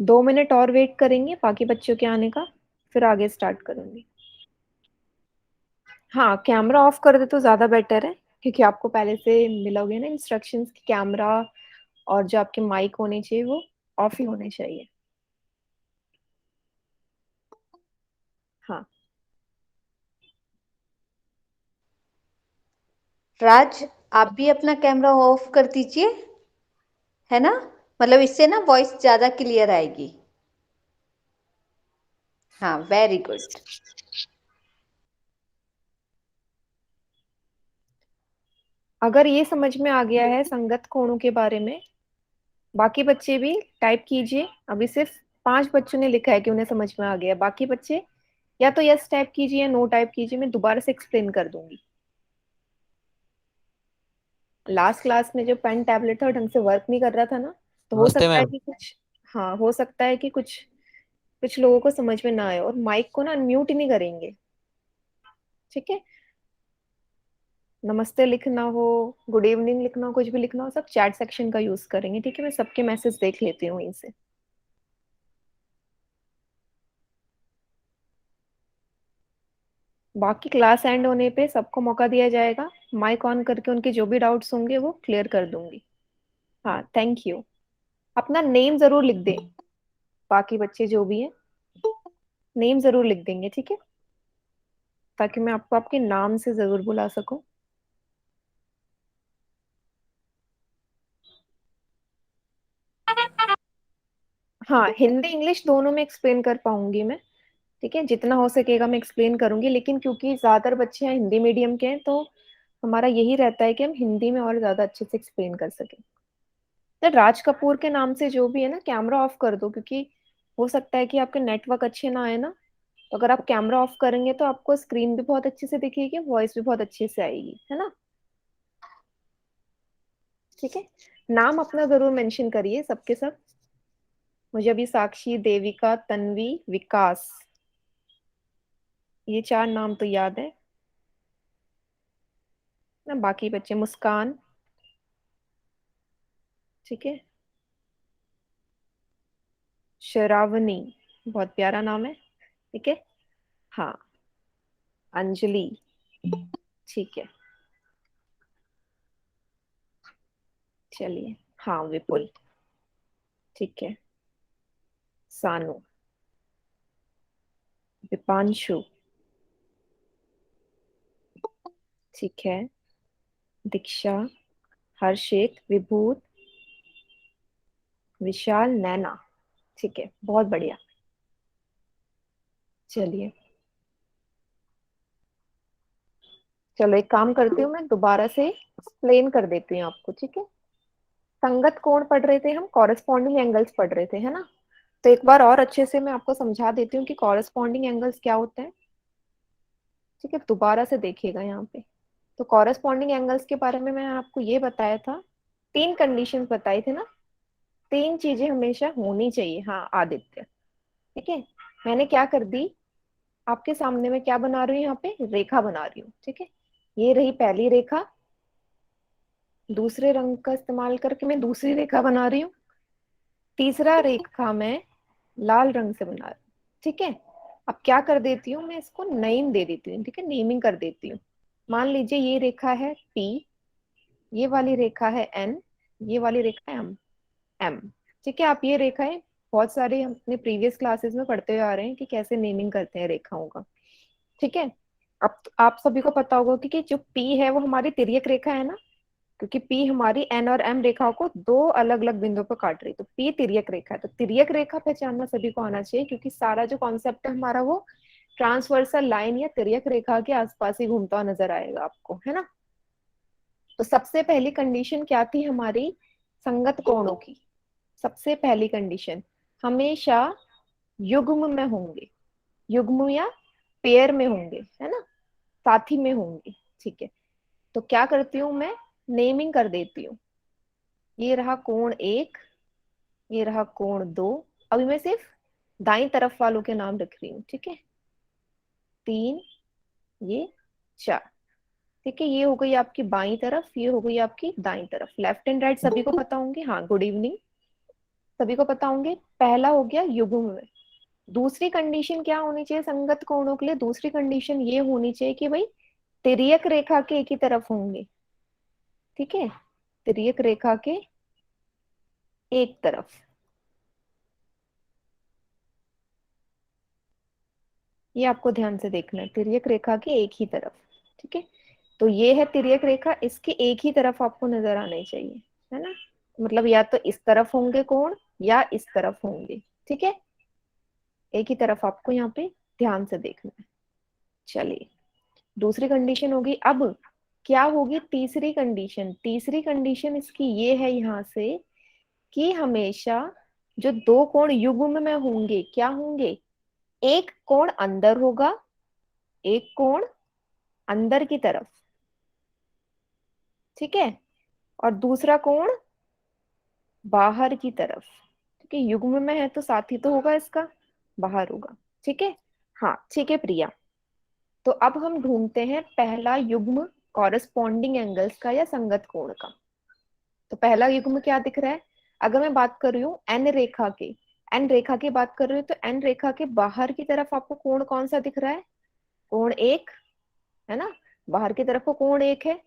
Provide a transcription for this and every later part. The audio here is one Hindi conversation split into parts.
2 मिनट और वेट करेंगे बाकी बच्चों के आने का, फिर आगे स्टार्ट करूंगी। हाँ, कैमरा ऑफ कर दे तो ज़्यादा बेटर है, क्योंकि आपको पहले से मिला होगा ना इंस्ट्रक्शंस कि कैमरा और जो आपके माइक होने चाहिए वो ऑफ ही होने चाहिए। हाँ। राज, आप भी अपना कैमरा ऑफ कर दीजिए, है ना? मतलब इससे ना वॉइस ज्यादा क्लियर आएगी। हाँ, वेरी गुड। अगर ये समझ में आ गया है संगत कोणों के बारे में, बाकी बच्चे भी टाइप कीजिए। अभी सिर्फ 5 बच्चों ने लिखा है कि उन्हें समझ में आ गया। बाकी बच्चे या तो यस टाइप कीजिए या नो टाइप कीजिए, मैं दोबारा से एक्सप्लेन कर दूंगी। लास्ट क्लास में जो पेन टैबलेट था वो ढंग से वर्क नहीं कर रहा था ना, तो हो नमस्ते सकता है मैम। कि कुछ, हाँ हो सकता है कि कुछ कुछ लोगों को समझ में ना आए। और माइक को ना अनम्यूट ही नहीं करेंगे, ठीक है? नमस्ते लिखना हो, गुड इवनिंग लिखना हो, कुछ भी लिखना हो, सब चैट सेक्शन का यूज करेंगे, ठीक है? मैं सबके मैसेज देख लेती हूँ वहीं से। बाकी क्लास एंड होने पे सबको मौका दिया जाएगा, माइक ऑन करके उनके जो भी डाउट्स होंगे वो क्लियर कर दूंगी। हाँ, थैंक यू। अपना नेम जरूर लिख दें, बाकी बच्चे जो भी हैं नेम जरूर लिख देंगे, ठीक है? ताकि मैं आपको आपके नाम से जरूर बुला सकूं। हाँ, हिंदी इंग्लिश दोनों में एक्सप्लेन कर पाऊंगी मैं, ठीक है? जितना हो सकेगा मैं एक्सप्लेन करूंगी, लेकिन क्योंकि ज्यादातर बच्चे हैं हिंदी मीडियम के हैं, तो हमारा यही रहता है कि हम हिंदी में और ज्यादा अच्छे से एक्सप्लेन कर सकें। तो राज कपूर के नाम से जो भी है ना, कैमरा ऑफ कर दो, क्योंकि हो सकता है कि आपके नेटवर्क अच्छे ना आए ना। तो अगर आप कैमरा ऑफ करेंगे तो आपको स्क्रीन भी बहुत अच्छे से दिखेगी, वॉइस भी बहुत अच्छे से आएगी, है ना? ठीक है। नाम अपना जरूर मेंशन करिए सबके सब। मुझे अभी साक्षी, देविका, तन्वी, विकास, ये 4 नाम तो याद है ना। बाकी बच्चे, मुस्कान, ठीक है, शरावनी, बहुत प्यारा नाम है, ठीक है। हाँ, अंजलि, ठीक है, चलिए। हाँ, विपुल, ठीक है, सानू, विपांशु, ठीक है, दीक्षा, हर्षित, विभूत, विशाल, नैना, ठीक है, बहुत बढ़िया। चलिए, चलो एक काम करती हूँ, मैं दोबारा से एक्सप्लेन कर देती हूँ आपको, ठीक है? संगत कोण पढ़ रहे थे हम, कॉरेस्पॉन्डिंग एंगल्स पढ़ रहे थे, है ना? तो एक बार और अच्छे से मैं आपको समझा देती हूँ कि कॉरेस्पॉन्डिंग एंगल्स क्या होते हैं, ठीक है? दोबारा से देखिएगा यहाँ पे। तो कॉरेस्पॉन्डिंग एंगल्स के बारे में मैं आपको ये बताया था, 3 कंडीशंस बताई थी ना। 3 चीजें हमेशा होनी चाहिए, हाँ आदित्य, ठीक है? मैंने क्या कर दी, आपके सामने में क्या बना रही हूँ, यहाँ पे रेखा बना रही हूँ, ठीक है? ये रही पहली रेखा। दूसरे रंग का इस्तेमाल करके मैं दूसरी रेखा बना रही हूँ। तीसरा रेखा मैं लाल रंग से बना रही हूँ, ठीक है? अब क्या कर देती हूँ, मैं इसको नेम दे देती हूँ, ठीक है? नेमिंग कर देती हूँ। मान लीजिए ये रेखा है पी, ये वाली रेखा है एन, ये वाली रेखा है एम। एम, ठीक है? आप ये रेखाएं बहुत सारे हम अपने प्रीवियस क्लासेस में पढ़ते हुए आ रहे हैं कि कैसे नेमिंग करते हैं रेखाओं का, ठीक है? अब आप सभी को पता होगा कि जो पी है वो हमारी तिर्यक रेखा है ना, क्योंकि पी हमारी एन और एम रेखाओं को 2 अलग अलग बिंदुओं पर काट रही है, तो पी तिर्यक रेखा है। तो तिर्यक रेखा पहचानना सभी को आना चाहिए, क्योंकि सारा जो कॉन्सेप्ट है हमारा वो ट्रांसवर्सल लाइन या तिर्यक रेखा के आसपास ही घूमता हुआ नजर आएगा आपको, है ना? तो सबसे पहली कंडीशन क्या थी हमारी संगत कोणों की? सबसे पहली कंडीशन, हमेशा युग्म में होंगे, युग्म या पेयर में होंगे, है ना? साथी में होंगे, ठीक है? तो क्या करती हूँ मैं, नेमिंग कर देती हूँ। ये रहा कोण 1, ये रहा कोण 2। अभी मैं सिर्फ दाई तरफ वालों के नाम रख रही हूँ, ठीक है? 3, ये 4, ठीक है? ये हो गई आपकी बाई तरफ, ये हो गई आपकी दाई तरफ। लेफ्ट एंड राइट सभी को पता होंगे, हाँ, गुड इवनिंग। सभी को पता होंगे। पहला हो गया युग्म में। दूसरी कंडीशन क्या होनी चाहिए संगत कोणों के लिए? दूसरी कंडीशन ये होनी चाहिए कि भाई तिर्यक रेखा के एक ही तरफ होंगे। ठीक है, तिर्यक रेखा के एक तरफ। ये आपको ध्यान से देखना है, तिर्यक रेखा के एक ही तरफ। ठीक है, तो ये है तिर्यक रेखा, इसके एक ही तरफ आपको नजर आने चाहिए, है ना। मतलब या तो इस तरफ होंगे कोण या इस तरफ होंगे। ठीक है, एक ही तरफ आपको यहाँ पे ध्यान से देखना है। चलिए, दूसरी कंडीशन होगी। अब क्या होगी तीसरी कंडीशन? तीसरी कंडीशन इसकी ये है यहाँ से कि हमेशा जो दो कोण युग्म में होंगे क्या होंगे? एक कोण अंदर होगा, एक कोण अंदर की तरफ। ठीक है, और दूसरा कोण बाहर की तरफ। ठीक है, युग्म में है तो साथ ही तो होगा इसका, बाहर होगा। ठीक है, हाँ ठीक है प्रिया। तो अब हम ढूंढते हैं पहला युग्म कॉरेस्पॉन्डिंग एंगल्स का या संगत कोण का। तो पहला युग्म क्या दिख रहा है? अगर मैं बात कर रही हूँ एन रेखा के, एन रेखा की बात कर रही हूँ, तो एन रेखा के बाहर की तरफ आपको कोण कौन सा दिख रहा है? कोण एक, है ना। बाहर की तरफ को कोण एक है,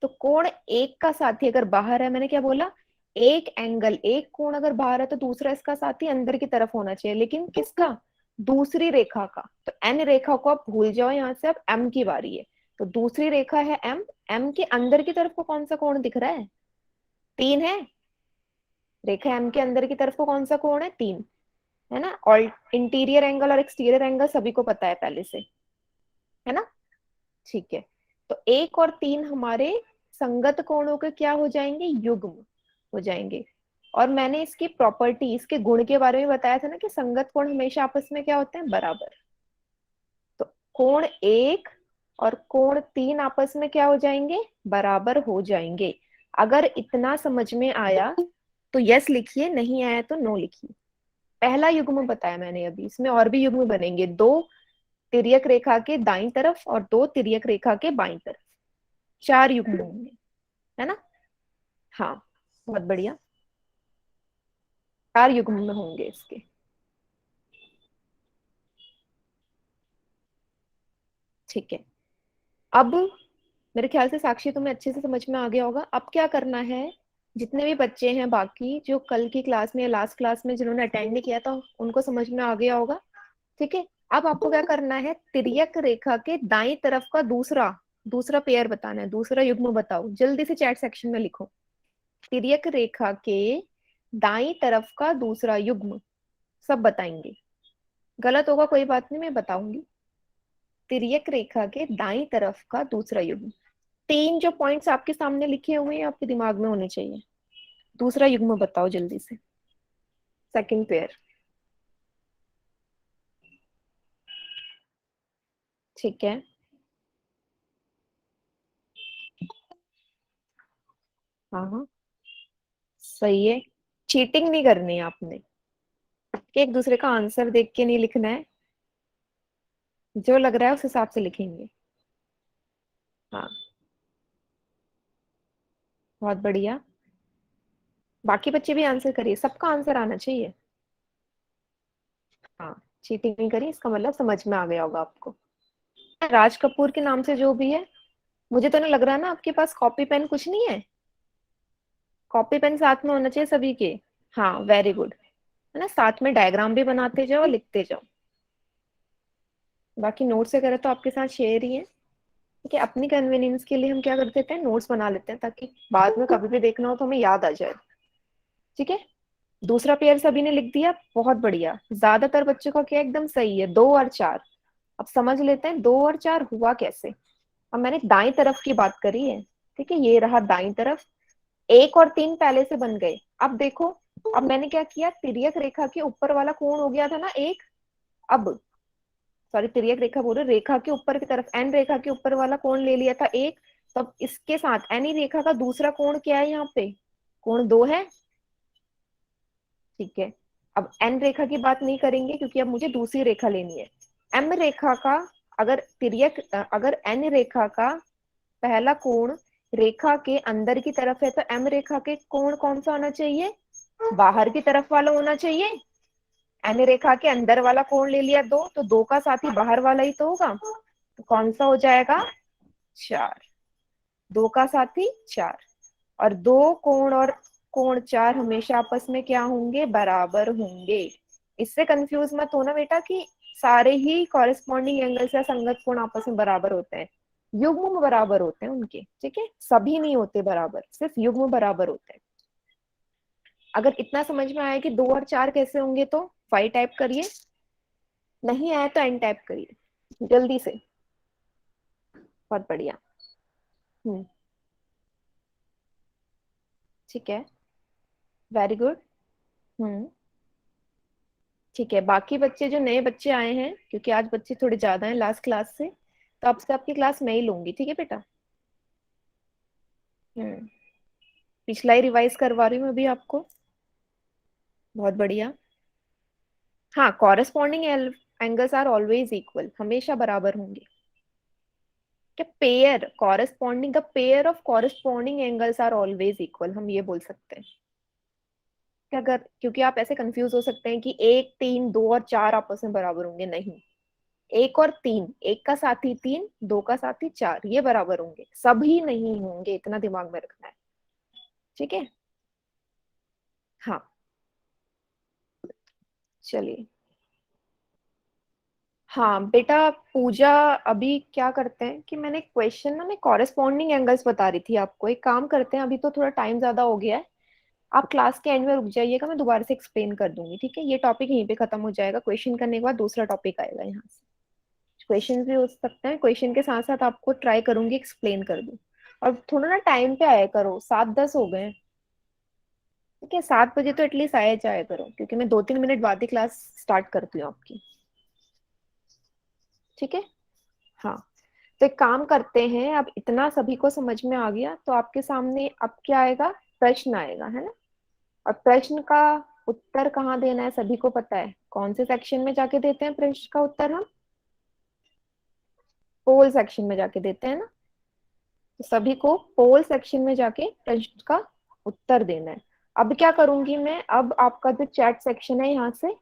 तो कोण एक का साथी अगर बाहर है, मैंने क्या बोला, एक एंगल, एक कोण अगर बाहर है तो दूसरा इसका साथी अंदर की तरफ होना चाहिए, लेकिन किसका? दूसरी रेखा का। तो एन रेखा को आप भूल जाओ, यहाँ से अब एम की बारी है। तो दूसरी रेखा है एम, एम के अंदर की तरफ को कौन सा कोण दिख रहा है? तीन है। रेखा एम के अंदर की तरफ को कौन सा कोण है? तीन, है ना। और इंटीरियर एंगल और एक्सटीरियर एंगल सभी को पता है पहले से, है ना। ठीक है, तो एक और तीन हमारे संगत कोणों के क्या हो जाएंगे? युग्म हो जाएंगे। और मैंने इसकी प्रॉपर्टी, इसके गुण के बारे में बताया था ना कि संगत कोण हमेशा आपस में क्या होते हैं? बराबर। तो कोण एक और कोण तीन आपस में क्या हो जाएंगे? बराबर हो जाएंगे। अगर इतना समझ में आया तो यस लिखिए, नहीं आया तो नो लिखिए। पहला युग्म बताया मैंने अभी, इसमें और भी युग्म बनेंगे। दो तिर्यक रेखा के दाईं तरफ और दो तिर्यक रेखा के बाईं तरफ, चार युग्म होंगे, है ना। हाँ, बहुत बढ़िया, चार युग्म में होंगे इसके। ठीक है, अब मेरे ख्याल से साक्षी तुम्हें अच्छे से समझ में आ गया होगा। अब क्या करना है, जितने भी बच्चे हैं बाकी जो कल की क्लास में या लास्ट क्लास में जिन्होंने अटेंड नहीं किया था, उनको समझ में आ गया होगा। ठीक है, अब आपको क्या करना है, तिर्यक रेखा के दाईं तरफ का दूसरा दूसरा पेयर बताना है, दूसरा युग्म बताओ, जल्दी से चैट सेक्शन में लिखो। तिर्यक रेखा के दाईं तरफ का दूसरा युग्म, सब बताएंगे। गलत होगा कोई बात नहीं, मैं बताऊंगी। तिर्यक रेखा के दाईं तरफ का दूसरा युग्म। तीन जो पॉइंट्स आपके सामने लिखे हुए हैं आपके दिमाग में होने चाहिए। दूसरा युग्म बताओ जल्दी से, सेकंड पेयर। ठीक है, हाँ हाँ, सही है। चीटिंग नहीं करनी है आपने, कि एक दूसरे का आंसर देख के नहीं लिखना है, जो लग रहा है उस हिसाब से लिखेंगे। हाँ, बहुत बढ़िया। बाकी बच्चे भी आंसर करिए, सबका आंसर आना चाहिए। हाँ, चीटिंग नहीं करी, इसका मतलब समझ में आ गया होगा आपको। राज कपूर के नाम से जो भी है, मुझे तो नहीं लग रहा ना आपके पास कॉपी पेन कुछ नहीं है। कॉपी पेन साथ में होना चाहिए सभी के। हाँ, वेरी गुड, है ना। साथ में डायग्राम भी बनाते जाओ, लिखते जाओ। बाकी नोट्स वगैरह तो आपके साथ शेयर ही है। ठीक है, अपनी कन्वीनियंस के लिए हम क्या कर देते हैं, नोट्स बना लेते हैं, ताकि बाद में कभी भी देखना हो तो हमें याद आ जाए। ठीक है, दूसरा पेयर सभी ने लिख दिया, बहुत बढ़िया। ज्यादातर बच्चों का क्या एकदम सही है, दो और चार। अब समझ लेते हैं दो और चार हुआ कैसे। अब मैंने दाई तरफ की बात करी है। ठीक है, ये रहा दाई तरफ। एक और तीन पहले से बन गए। अब देखो, अब मैंने क्या किया, तिर्यक रेखा के ऊपर वाला कोण हो गया था ना एक। अब सॉरी, तिर्यक रेखा बोल रहे, रेखा के ऊपर की तरफ, एन रेखा के ऊपर वाला कोण ले लिया था एक। तब इसके साथ एन रेखा का दूसरा कोण क्या है यहाँ पे? कोण दो है। ठीक है, अब एन रेखा की बात नहीं करेंगे क्योंकि अब मुझे दूसरी रेखा लेनी है। एम रेखा का, अगर तिर्यक, अगर एन रेखा का पहला कोण रेखा के अंदर की तरफ है, तो एम रेखा के कोण कौन सा आना चाहिए? बाहर की तरफ वाला होना चाहिए। एनी रेखा के अंदर वाला कोण ले लिया 2, तो 2 का साथी बाहर वाला ही तो होगा, तो कौन सा हो जाएगा? 4। 2 का साथी 4। और 2 कोण और कोण 4 हमेशा आपस में क्या होंगे? बराबर होंगे। इससे कंफ्यूज मत होना बेटा कि सारे ही कॉरेस्पॉन्डिंग एंगल्स या संगत कोण आपस में बराबर होते हैं। युग्म बराबर होते हैं उनके, ठीक है, सभी नहीं होते बराबर, सिर्फ युग्म बराबर होते हैं। अगर इतना समझ में आया कि 2 और 4 कैसे होंगे तो फाइव टाइप करिए, नहीं आया तो एन टाइप करिए जल्दी से। बहुत बढ़िया। हम्म। ठीक है, वेरी गुड। हम्म। ठीक है, बाकी बच्चे जो नए बच्चे आए हैं, क्योंकि आज बच्चे थोड़े ज्यादा हैं लास्ट क्लास से, तो आपसे आपकी क्लास मैं ही लूंगी, ठीक है बेटा। हम्म। पिछला ही रिवाइज करवा रही हूँ अभी आपको। बहुत बढ़िया। हाँ, corresponding angles are always equal, हमेशा बराबर होंगे। क्या pair corresponding, the pair of corresponding angles are always equal, हम ये बोल सकते हैं। क्या अगर, क्योंकि आप ऐसे कंफ्यूज हो सकते हैं कि 1 3 2 और 4 आपस में बराबर होंगे, नहीं। 1 और 3, एक का साथी 3, 2 का साथी 4, ये बराबर होंगे, सभी नहीं होंगे, इतना दिमाग में रखना है, ठीक है। हाँ, चलिए। हाँ बेटा, पूजा, अभी क्या करते हैं कि मैंने क्वेश्चन ना, मैं कॉरेस्पॉन्डिंग एंगल्स बता रही थी आपको, एक काम करते हैं, अभी तो थोड़ा टाइम ज्यादा हो गया है, आप क्लास के एंड में रुक जाइएगा, मैं दोबारा से एक्सप्लेन कर दूंगी, ठीक है। ये टॉपिक यहीं पे खत्म हो जाएगा, क्वेश्चन करने के बाद दूसरा टॉपिक आएगा यहाँ से। क्वेश्चन भी हो सकते हैं, क्वेश्चन के साथ साथ आपको ट्राई करूंगी एक्सप्लेन कर दूं। और थोड़ा ना टाइम पे आया करो, 7:10 हो गए हैं, ठीक है। 7 बजे तो एटलीस्ट आया जाया करो, क्योंकि मैं 2-3 मिनट बाद ही क्लास स्टार्ट करती हूँ आपकी, ठीक है। हाँ, तो एक काम करते हैं, अब इतना सभी को समझ में आ गया, तो आपके सामने अब क्या आएगा? प्रश्न आएगा, है ना। और प्रश्न का उत्तर कहाँ देना है सभी को पता है, कौन से सेक्शन में जाके देते हैं प्रश्न का उत्तर? हम पोल सेक्शन में जाके देते हैं ना। तो सभी को पोल सेक्शन में जाके प्रश्न का उत्तर देना है। अब क्या करूंगी मैं, अब आपका जो चैट सेक्शन है यहाँ से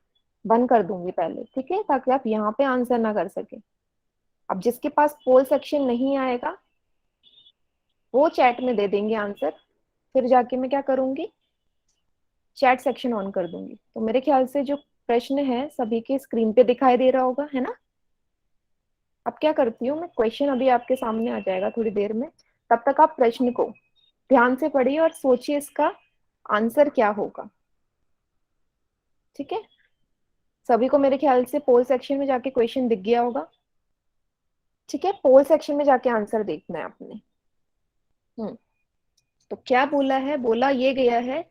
बंद कर दूंगी पहले, ठीक है, ताकि आप यहाँ पे आंसर ना कर सके। अब जिसके पास पोल सेक्शन नहीं आएगा वो चैट में दे देंगे आंसर, फिर जाके मैं क्या करूंगी, चैट सेक्शन ऑन कर दूंगी। तो मेरे ख्याल से जो प्रश्न है सभी के स्क्रीन पे दिखाई दे रहा होगा, है ना। अब क्या करती हूँ मैं, क्वेश्चन अभी आपके सामने आ जाएगा थोड़ी देर में, तब तक आप प्रश्न को ध्यान से पढ़िए और सोचिए इसका आंसर क्या होगा, ठीक है। सभी को मेरे ख्याल से पोल सेक्शन में जाके क्वेश्चन दिख गया होगा, ठीक है। पोल सेक्शन में जाके आंसर देखना है आपने। हम्म। तो क्या बोला है, बोला ये गया है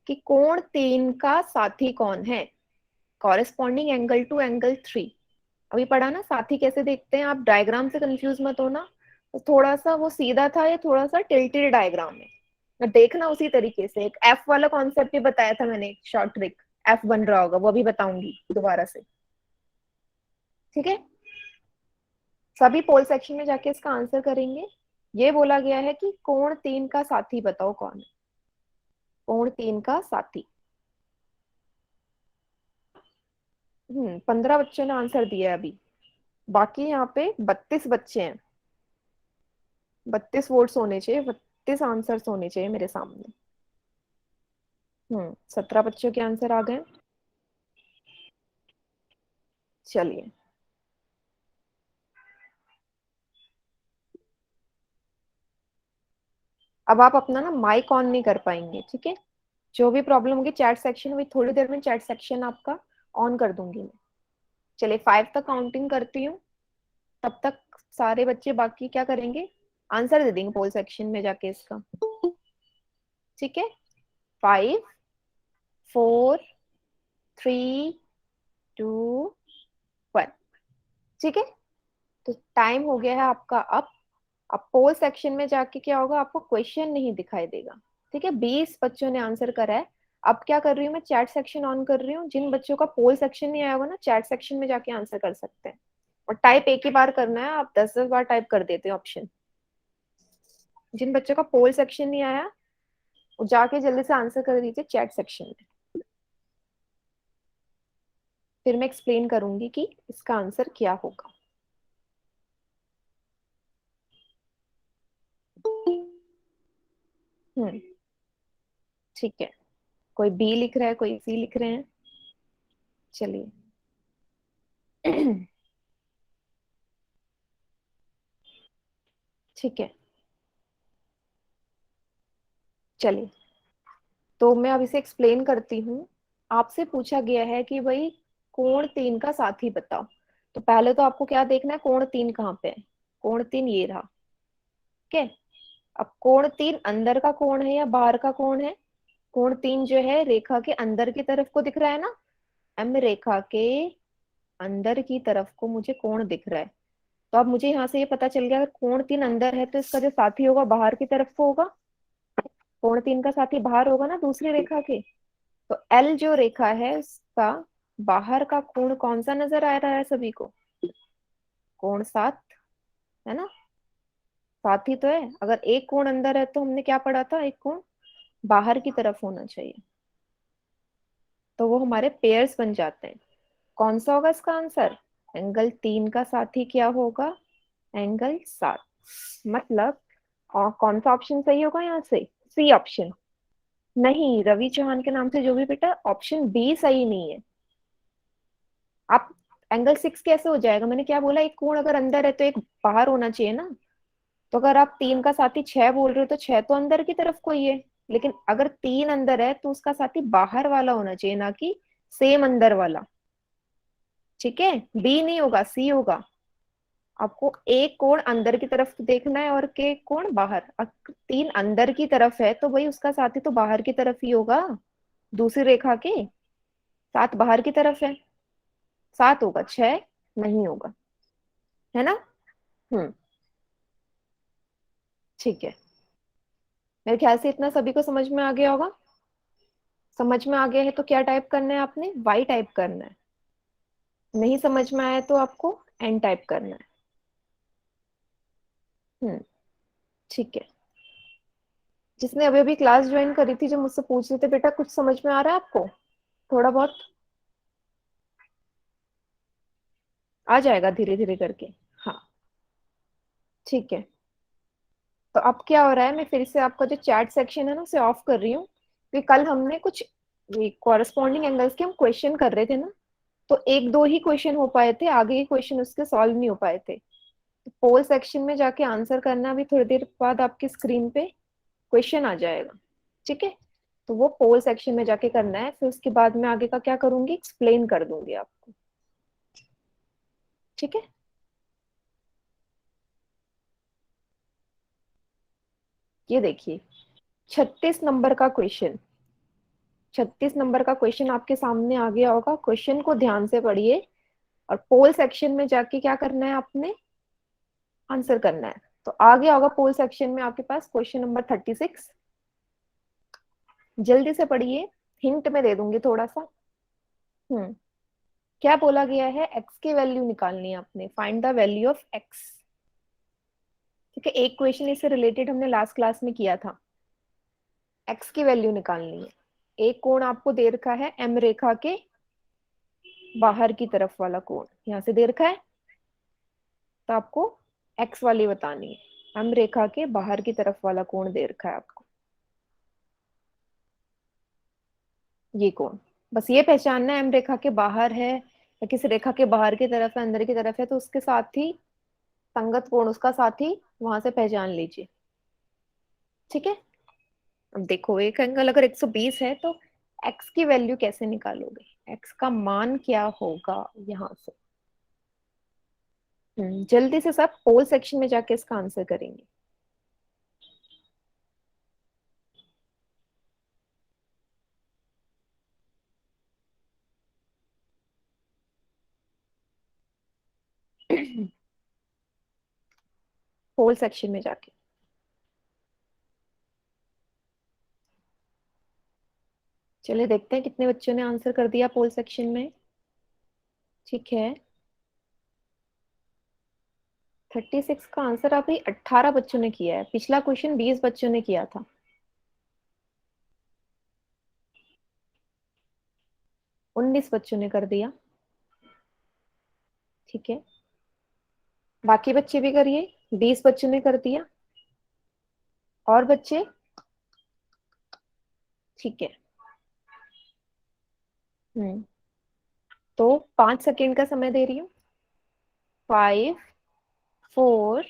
कि कोण 3 का साथी कौन है, कॉरेस्पॉन्डिंग एंगल टू एंगल 3। अभी पढ़ा ना साथी कैसे देखते हैं, आप डायग्राम से कंफ्यूज मत होना, तो थोड़ा सा वो सीधा था, या थोड़ा सा टिल्टेड डायग्राम है, तो देखना उसी तरीके से। एक एफ वाला कॉन्सेप्ट भी बताया था मैंने, शॉर्ट ट्रिक, एफ बन रहा होगा, वो भी बताऊंगी दोबारा से, ठीक है। सभी पोल सेक्शन में जाके इसका आंसर करेंगे। ये बोला गया है कि कोण 3 का साथी बताओ कौन है, कोण 3 का साथी। 15 बच्चों ने आंसर दिया है अभी, बाकी यहाँ पे 32 बच्चे हैं, 32 वोट्स होने चाहिए, 32 आंसर्स होने चाहिए मेरे सामने। 17 बच्चों के आंसर आ गए। चलिए, अब आप अपना ना माइक ऑन नहीं कर पाएंगे, ठीक है। जो भी प्रॉब्लम होगी चैट सेक्शन में, थोड़ी देर में चैट सेक्शन आपका ऑन कर दूंगी मैं। चलिए, 5 तक काउंटिंग करती हूँ, तब तक सारे बच्चे बाकी क्या करेंगे, आंसर दे देंगे पोल सेक्शन में जाके इसका, ठीक है। 5 4 3 2 1, ठीक है। तो टाइम हो गया है आपका अब पोल सेक्शन में जाके क्या होगा, आपको क्वेश्चन नहीं दिखाई देगा, ठीक है। 20 बच्चों ने आंसर करा है। अब क्या कर रही हूँ मैं, चैट सेक्शन ऑन कर रही हूँ, जिन बच्चों का पोल सेक्शन नहीं आया हुआ ना, चैट सेक्शन में जाके आंसर कर सकते हैं। और टाइप एक ही बार करना है, आप 10-10 बार टाइप कर देते हैं ऑप्शन। जिन बच्चों का पोल सेक्शन नहीं आया वो जाके जल्दी से आंसर कर दीजिए चैट सेक्शन में। फिर मैं एक्सप्लेन करूंगी कि इसका आंसर क्या होगा। हम्म। ठीक है, कोई बी लिख रहा है, कोई सी लिख रहे हैं। चलिए। ठीक है, चलिए। तो मैं अब इसे एक्सप्लेन करती हूँ। आपसे पूछा गया है कि भाई कोण तीन का साथी बताओ। तो पहले तो आपको क्या देखना है, कोण तीन कहाँ पे है। कोण तीन ये रहा। ठीक है। अब कोण तीन अंदर का कोण है या बाहर का कोण है। कोण तीन जो है रेखा के अंदर की तरफ को दिख रहा है ना। एम रेखा के अंदर की तरफ को मुझे कोण दिख रहा है। तो अब मुझे यहाँ से ये पता चल गया, अगर कोण तीन अंदर है तो इसका जो साथी होगा बाहर की तरफ को होगा। कोण तीन का साथी बाहर होगा ना दूसरी रेखा के। तो एल जो रेखा है उसका बाहर का कोण कौन सा नजर आ रहा है सभी को। कोण सात, है ना। सात ही तो है। अगर एक कोण अंदर है तो हमने क्या पढ़ा था, एक कोण बाहर की तरफ होना चाहिए। तो वो हमारे पेयर्स बन जाते हैं। कौन सा होगा इसका आंसर। एंगल तीन का साथी क्या होगा, एंगल सात। मतलब कौन सा ऑप्शन सही होगा यहाँ से, सी ऑप्शन। नहीं, रवि चौहान के नाम से जो भी बेटा, ऑप्शन बी सही नहीं है। आप एंगल सिक्स कैसे हो जाएगा, मैंने क्या बोला, एक कोण अगर अंदर है तो एक बाहर होना चाहिए ना। तो अगर आप तीन का साथी छह बोल रहे हो तो छह तो अंदर की तरफ को ही है। लेकिन अगर तीन अंदर है तो उसका साथी बाहर वाला होना चाहिए, ना कि सेम अंदर वाला। ठीक है, बी नहीं होगा, सी होगा। आपको एक कोण अंदर की तरफ देखना है और के कोण बाहर। तीन अंदर की तरफ है तो भाई उसका साथी तो बाहर की तरफ ही होगा, दूसरी रेखा के। सात बाहर की तरफ है, सात होगा, छह नहीं होगा। है ना। हम्म। ठीक है, मेरे ख्याल से इतना सभी को समझ में आ गया होगा। समझ में आ गया है तो क्या टाइप करना है आपने, वाई टाइप करना है। नहीं समझ में आया तो आपको एन टाइप करना है। हम्म। ठीक है। जिसने अभी अभी क्लास ज्वाइन करी थी, जो मुझसे पूछ रहे थे बेटा कुछ समझ में आ रहा है आपको, थोड़ा बहुत आ जाएगा धीरे धीरे करके। हाँ। ठीक है। तो अब क्या हो रहा है, मैं फिर से आपका जो चैट सेक्शन है ना उसे ऑफ कर रही हूँ, क्योंकि कल हमने कुछ कॉरेस्पॉन्डिंग एंगल्स के हम क्वेश्चन कर रहे थे ना। तो एक दो ही क्वेश्चन हो पाए थे, आगे के क्वेश्चन उसके सॉल्व नहीं हो पाए थे। तो पोल सेक्शन में जाके आंसर करना, अभी थोड़ी देर बाद आपकी स्क्रीन पे क्वेश्चन आ जाएगा। ठीक है। तो वो पोल सेक्शन में जाके करना है, फिर उसके बाद मैं आगे का क्या करूंगी, एक्सप्लेन कर दूंगी आपको। ठीक है। ये देखिए, 36 नंबर का क्वेश्चन। 36 नंबर का क्वेश्चन आपके सामने आ गया होगा, क्वेश्चन को ध्यान से पढ़िए। और पोल सेक्शन में जाके क्या करना है आपने, आंसर करना है। तो आ गया होगा पोल सेक्शन में आपके पास क्वेश्चन नंबर 36। जल्दी से पढ़िए, हिंट में दे दूंगी थोड़ा सा। हम्म। क्या बोला गया है, एक्स की वैल्यू निकालनी है आपने, find the value of x. ठीक है, एक क्वेश्चन इससे रिलेटेड हमने लास्ट क्लास में किया था। एक्स की वैल्यू निकालनी है। एक कोण आपको दे रखा है एम रेखा के बाहर की तरफ वाला कोण, यहाँ से दे रखा है। तो आपको एक्स वाली बतानी है, एम रेखा के बाहर की तरफ वाला कोण दे रखा है आपको, ये कोण। बस ये पहचानना है, एम रेखा के बाहर है या किसी रेखा के बाहर की तरफ है, अंदर की तरफ है, तो उसके साथ ही संगत कोण उसका साथी वहां से पहचान लीजिए। ठीक है। अब देखो, एक एंगल अगर 120 है तो एक्स की वैल्यू कैसे निकालोगे, एक्स का मान क्या होगा यहाँ से। जल्दी से सब पोल सेक्शन में जाके इसका आंसर करेंगे। पोल सेक्शन में जाके चलिए देखते हैं कितने बच्चों ने आंसर कर दिया पोल सेक्शन में। ठीक है, 36 का आंसर अभी 18 बच्चों ने किया है, पिछला क्वेश्चन 20 बच्चों ने किया था। 19 बच्चों ने कर दिया। ठीक है, बाकी बच्चे भी करिए। 20 बच्चों ने कर दिया, और बच्चे? ठीक है। हम्म, तो 5 सेकेंड का समय दे रही हूँ। 5, 4,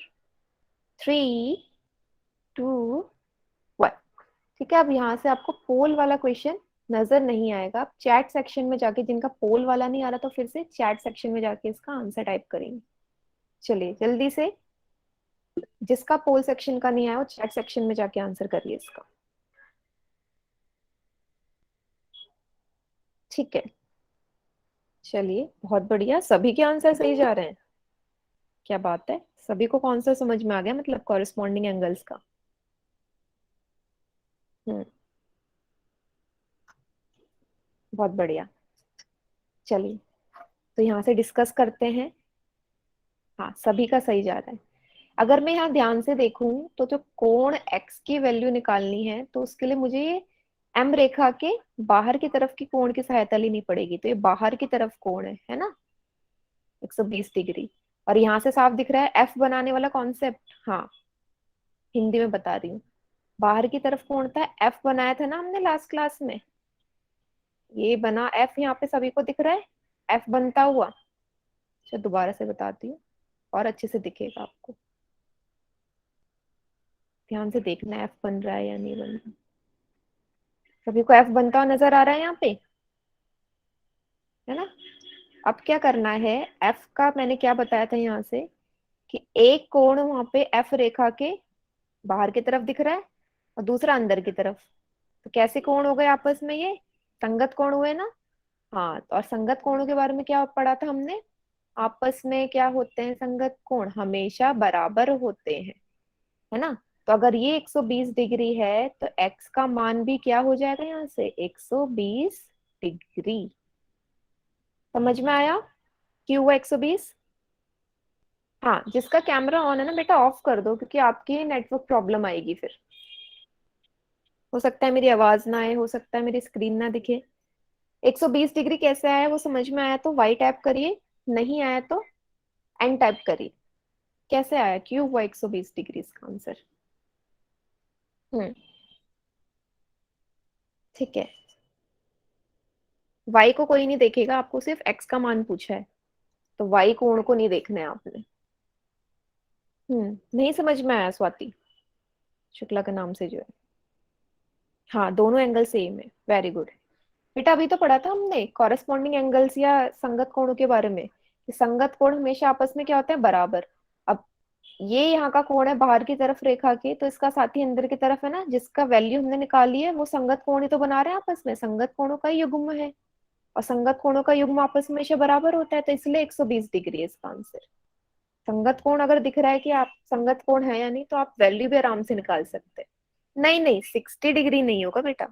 3, 2, 1। ठीक है, अब यहाँ से आपको पोल वाला क्वेश्चन नजर नहीं आएगा। आप चैट सेक्शन में जाके, जिनका पोल वाला नहीं आ रहा तो फिर से चैट सेक्शन में जाके इसका आंसर टाइप करेंगे। चलिए जल्दी से, जिसका पोल सेक्शन का नहीं आया वो चैट सेक्शन में जाके आंसर करिए इसका। ठीक है, चलिए बहुत बढ़िया, सभी के आंसर सही जा रहे हैं। क्या बात है, सभी को कौन सा समझ में आ गया, मतलब कॉरेस्पॉन्डिंग एंगल्स का। हम्म, बहुत बढ़िया। चलिए, तो यहाँ से डिस्कस करते हैं। हाँ, सभी का सही जा रहा है। अगर मैं यहाँ ध्यान से देखूं तो जो कोण x की वैल्यू निकालनी है, तो उसके लिए मुझे ये m रेखा के बाहर की तरफ की कोण की सहायता लेनी पड़ेगी। तो ये बाहर की तरफ कोण है ना, 120 डिग्री। और यहाँ से साफ दिख रहा है f बनाने वाला कॉन्सेप्ट। हाँ, हिंदी में बता रही हूँ। बाहर की तरफ कोण था, f बनाया था ना हमने लास्ट क्लास में। ये बना f, यहाँ पे सभी को दिख रहा है f बनता हुआ। चलो दोबारा से बताती हूँ, और अच्छे से दिखेगा आपको। ध्यान से देखना f बन रहा है या नहीं बन रहा। सभी को f बनता हुआ नजर आ रहा है यहाँ पे, है ना। अब क्या करना है, f का मैंने क्या बताया था यहाँ से, कि एक कोण वहां पे f रेखा के बाहर की तरफ दिख रहा है और दूसरा अंदर की तरफ। तो कैसे कोण हो गए आपस में, ये संगत कोण हुए ना। हाँ, और संगत कोणों के बारे में क्या पढ़ा था हमने, आपस में क्या होते हैं संगत कोण, हमेशा बराबर होते हैं, है ना। तो अगर ये 120 डिग्री है तो x का मान भी क्या हो जाएगा, यहाँ से 120 डिग्री। समझ में आया क्यों हुआ 120। हाँ, जिसका कैमरा ऑन है ना बेटा ऑफ कर दो, क्योंकि आपकी नेटवर्क प्रॉब्लम आएगी फिर। हो सकता है मेरी आवाज ना आए, हो सकता है मेरी स्क्रीन ना दिखे। 120 डिग्री कैसे आया, वो समझ में आया तो वाई टाइप करिए, नहीं आया तो एन टाइप करिए। कैसे आया, क्यों हुआ 120 डिग्री इसका आंसर। हम्म, ठीक है। वाई को कोई नहीं देखेगा, आपको सिर्फ एक्स का मान पूछा है, तो वाई कोण को नहीं देखना है आपने। नहीं समझ में आया स्वाति, शुक्ला के नाम से जो है। हाँ, दोनों एंगल सेम है, वेरी गुड। बेटा अभी तो पढ़ा था हमने कॉरेस्पॉन्डिंग एंगल्स या संगत कोणों के बारे में, कि संगत कोण हमेशा आपस में क्या होते हैं, बराबर। अब ये यहाँ का कोण है बाहर की तरफ रेखा के, तो इसका साथी अंदर की तरफ है ना, जिसका वैल्यू हमने निकाली है, वो संगत कोण ही तो बना रहे हैं आपस में, संगत कोणों का ही युग्म है। और संगत कोणों का युग्म आपस में हमेशा बराबर होता है, तो इसलिए 120 डिग्री है इसका आंसर। संगत कोण अगर दिख रहा है कि आप संगत कोण है या नहीं, तो आप वैल्यू भी आराम से निकाल सकते हैं। नहीं नहीं, 60 डिग्री नहीं होगा बेटा।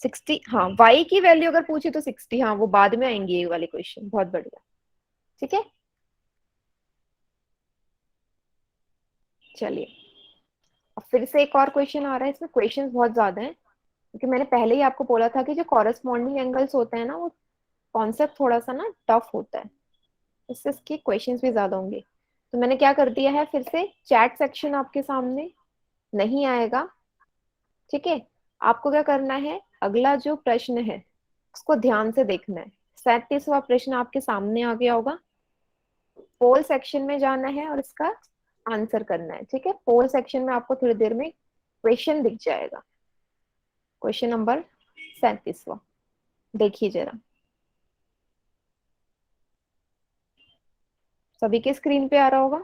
60, हाँ, वाई की वैल्यू अगर पूछी तो 60, हाँ वो बाद में आएंगे ये वाले क्वेश्चन। बहुत बढ़िया, ठीक है। चलिए, अब फिर से एक और क्वेश्चन आ रहा है, इसमें क्वेश्चंस बहुत ज्यादा हैं, क्योंकि मैंने पहले ही आपको बोला था कि जो कॉरेस्पॉन्डिंग एंगल्स होते हैं ना, वो कॉन्सेप्ट थोड़ा सा ना टफ होता है, इससे इसके क्वेश्चंस भी ज्यादा होंगे। तो मैंने क्या कर दिया है, फिर से चैट सेक्शन आपके सामने नहीं आएगा, ठीक है। आपको क्या करना है, अगला जो प्रश्न है उसको ध्यान से देखना है। 37वां प्रश्न आपके सामने आ गया होगा, पोल सेक्शन में जाना है और इसका आंसर करना है, ठीक है। पोल सेक्शन में आपको थोड़ी देर में क्वेश्चन दिख जाएगा। क्वेश्चन नंबर 37वां, देखिए जरा, सभी के स्क्रीन पे आ रहा होगा।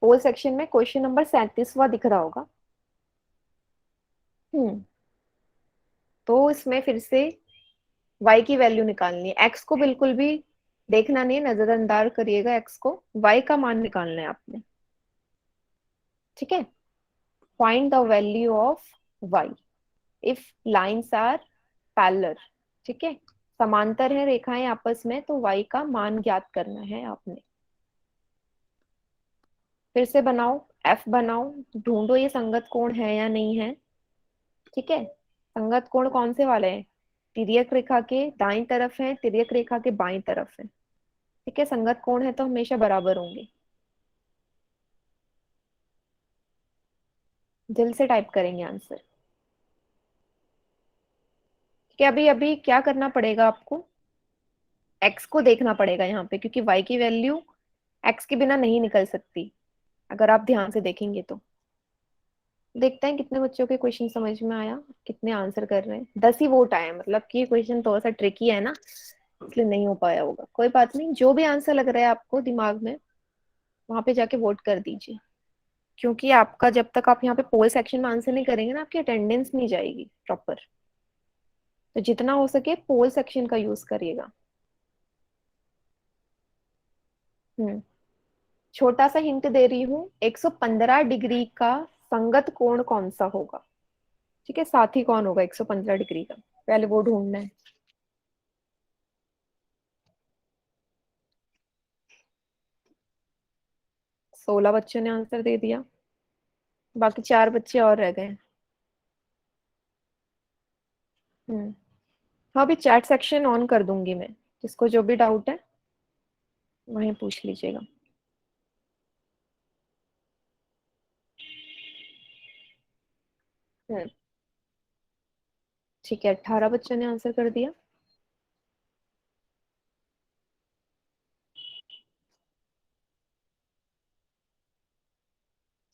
पोल सेक्शन में क्वेश्चन नंबर 37वां दिख रहा होगा। हम्म, तो इसमें फिर से y की वैल्यू निकालनी है, x को बिल्कुल भी देखना नहीं है, नजरअंदाज करिएगा x को, y का मान निकालना है आपने, ठीक है। Find the value of y if lines are parallel, ठीक है। समांतर है रेखाएं आपस में, तो y का मान ज्ञात करना है आपने। फिर से बनाओ, f बनाओ, ढूंढो ये संगत कोण है या नहीं है, ठीक है। संगत कोण कौन से वाले हैं, तिर्यक रेखा के दाईं तरफ है, तिर्यक रेखा के बाईं तरफ है, ठीक है, संगत कोण है तो हमेशा बराबर होंगे। दिल से टाइप करेंगे आंसर। ठीक है, अभी अभी क्या करना पड़ेगा आपको, एक्स को देखना पड़ेगा यहाँ पे, क्योंकि वाई की वैल्यू एक्स के बिना नहीं निकल सकती, अगर आप ध्यान से देखेंगे तो। देखते हैं कितने बच्चों के क्वेश्चन समझ में आया, कितने आंसर कर रहे हैं। 10 ही वोट आए, मतलब कि क्वेश्चन थोड़ा सा ट्रिकी है ना, इसलिए नहीं हो पाया होगा। कोई बात नहीं, जो भी आंसर लग रहा है आपको दिमाग में, वहां पे जाके वोट कर दीजिए। क्योंकि आपका जब तक आप यहाँ पे पोल सेक्शन में आंसर नहीं करेंगे ना, आपकी अटेंडेंस नहीं जाएगी प्रॉपर। तो जितना हो सके पोल सेक्शन का यूज करिएगा। हम्म। छोटा सा हिंट दे रही हूँ, 115 डिग्री का संगत कोण कौन सा होगा। ठीक है, साथी कौन होगा 115 डिग्री का, पहले वो ढूंढना है। 16 बच्चों ने आंसर दे दिया, बाकी 4 बच्चे और रह गए। हम्म। हाँ, अभी चैट सेक्शन ऑन कर दूंगी मैं, जिसको जो भी डाउट है वहीं पूछ लीजिएगा। हम्म। ठीक है, 18 बच्चों ने आंसर कर दिया।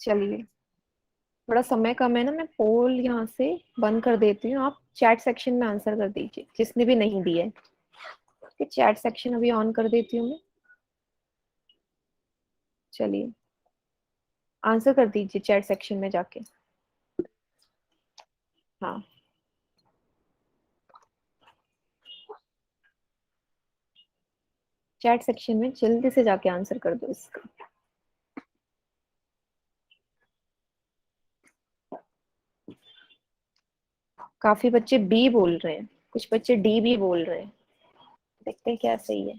चलिए, थोड़ा समय कम है ना, मैं पोल यहाँ से बंद कर देती हूँ, आप चैट सेक्शन में आंसर कर दीजिए जिसने भी नहीं दिया है। ठीक, चैट सेक्शन अभी ऑन कर देती हूँ मैं। चलिए, आंसर कर दीजिए चैट सेक्शन में जाके। हाँ, चैट सेक्शन में जल्दी से जाके आंसर कर दो इसका। काफी बच्चे बी बोल रहे हैं, कुछ बच्चे डी भी बोल रहे हैं। देखते हैं क्या सही है।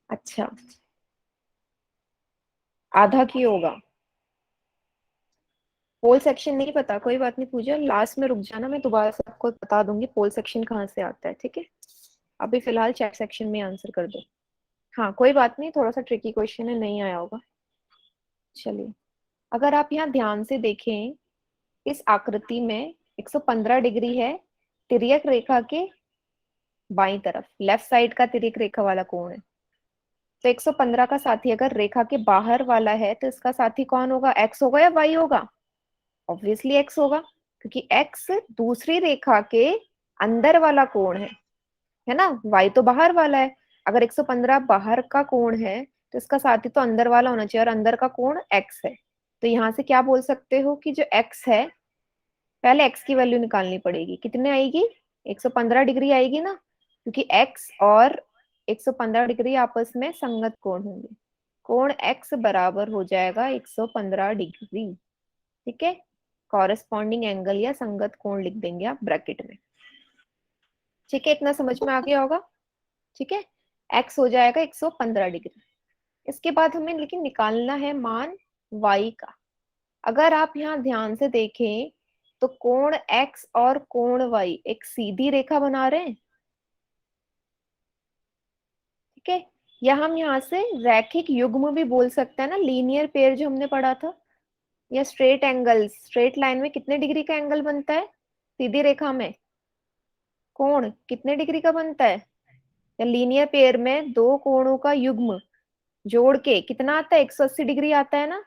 अच्छा, आधा की होगा। पोल सेक्शन नहीं पता, कोई बात नहीं, पूजा लास्ट में रुक जाना, मैं दोबारा से आपको बता दूंगी पोल सेक्शन कहाँ से आता है। ठीक है, अभी फिलहाल चैट सेक्शन में आंसर कर दो। हाँ, कोई बात नहीं, थोड़ा सा ट्रिकी क्वेश्चन है, नहीं आया होगा। चलिए, अगर आप यहाँ ध्यान से देखें, इस आकृति में 115 डिग्री है तिर्यक रेखा के बाईं तरफ, लेफ्ट साइड का तिर्यक रेखा वाला कोण है। तो 115 का साथी अगर रेखा के बाहर वाला है तो इसका साथी कौन होगा, एक्स होगा या वाई होगा। ऑब्वियसली एक्स होगा, क्योंकि एक्स दूसरी रेखा के अंदर वाला कोण है ना, वाई तो बाहर वाला है। अगर 115 बाहर का कोण है तो इसका साथी तो अंदर वाला होना चाहिए, और अंदर का कोण एक्स है। तो यहाँ से क्या बोल सकते हो कि जो एक्स है, पहले एक्स की वैल्यू निकालनी पड़ेगी, कितने आएगी, 115 डिग्री आएगी ना, क्योंकि एक्स और 115 डिग्री आपस में संगत कोण होंगे। कोण एक्स बराबर हो जाएगा 115 डिग्री। ठीक है, कॉरेस्पॉन्डिंग एंगल या संगत कोण लिख देंगे आप ब्रैकेट में। ठीक है, इतना समझ में आ गया होगा। ठीक है, एक्स हो जाएगा 115 डिग्री। इसके बाद हमें लेकिन निकालना है मान y का। अगर आप यहाँ ध्यान से देखें तो कोण x और कोण y एक सीधी रेखा बना रहे हैं। ठीक है, या हम यहाँ से रैखिक युग्म भी बोल सकते हैं ना, लीनियर पेयर जो हमने पढ़ा था। या स्ट्रेट एंगल, स्ट्रेट लाइन में कितने डिग्री का एंगल बनता है, सीधी रेखा में कोण कितने डिग्री का बनता है। या लीनियर पेयर में दो कोणों का युग्म जोड़ के कितना आता है, 180 डिग्री आता है ना।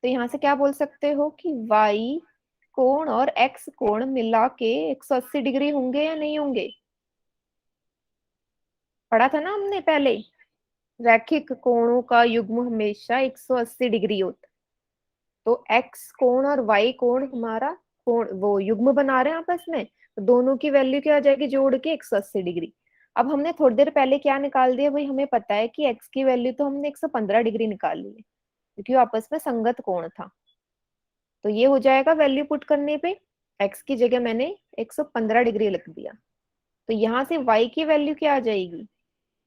तो यहाँ से क्या बोल सकते हो कि y कोण और x कोण मिला के 180 डिग्री होंगे या नहीं होंगे। पढ़ा था ना हमने पहले, रैखिक कोणों का युग्म हमेशा 180 डिग्री होता है। तो x कोण और y कोण हमारा कोण वो युग्म बना रहे हैं आपस में, तो दोनों की वैल्यू क्या आ जाएगी जोड़ के 180 डिग्री। अब हमने थोड़ी देर पहले क्या निकाल दिया भाई, हमें पता है कि x की वैल्यू तो हमने 115 डिग्री निकाल ली है, क्योंकि वो आपस में संगत कोण था। तो ये हो जाएगा वैल्यू पुट करने पे, x की जगह मैंने 115 डिग्री लिख दिया। तो यहाँ से y की वैल्यू क्या आ जाएगी,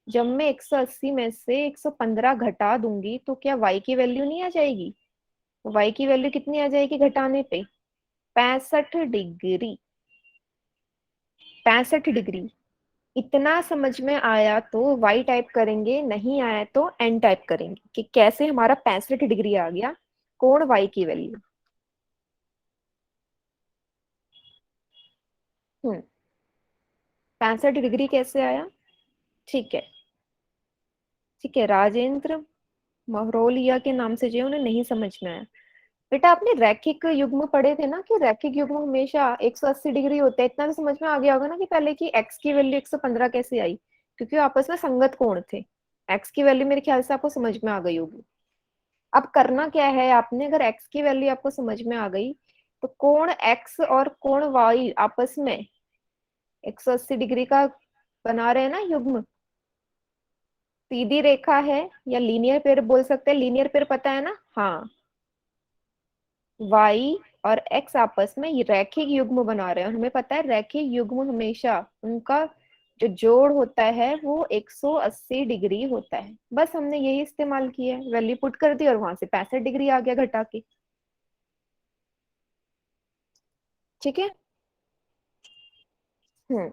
जब मैं 180 में से 115 घटा दूंगी तो क्या y की वैल्यू नहीं आ जाएगी। तो y की वैल्यू कितनी आ जाएगी घटाने पे, 65 डिग्री। 65 डिग्री, इतना समझ में आया तो y टाइप करेंगे, नहीं आया तो n टाइप करेंगे कि कैसे हमारा 65 डिग्री आ गया कोण y की वैल्यू। 65 डिग्री कैसे आया? ठीक है, ठीक है, राजेंद्र महरोलिया के नाम से जो है उन्हें नहीं समझ में आया। बेटा आपने रैखिक युग्म पढ़े थे ना कि रैखिक युग्म हमेशा 180 डिग्री होते हैं, इतना तो समझ में आ गया होगा ना कि पहले की x की वैल्यू 115 कैसे आई, क्योंकि वो आपस में संगत कोण थे। x की वैल्यू मेरे ख्याल से आपको समझ में आ गई होगी। अब करना क्या है आपने, अगर x की वैल्यू आपको समझ में आ गई तो कोण x और कोण y आपस में 180 डिग्री का बना रहे हैं ना युग्म। सीधी रेखा है या लीनियर पेयर बोल सकते हैं, लीनियर पेयर पता है ना, हाँ। y और x आपस में ये रैखिक युग्म बना रहे हैं, और हमें पता है रैखिक युग्म हमेशा उनका जो जोड़ होता है वो 180 डिग्री होता है। बस हमने यही इस्तेमाल किया है, वैल्यू पुट कर दी और वहां से 65 डिग्री आ गया घटा के। ठीक है। हम्म।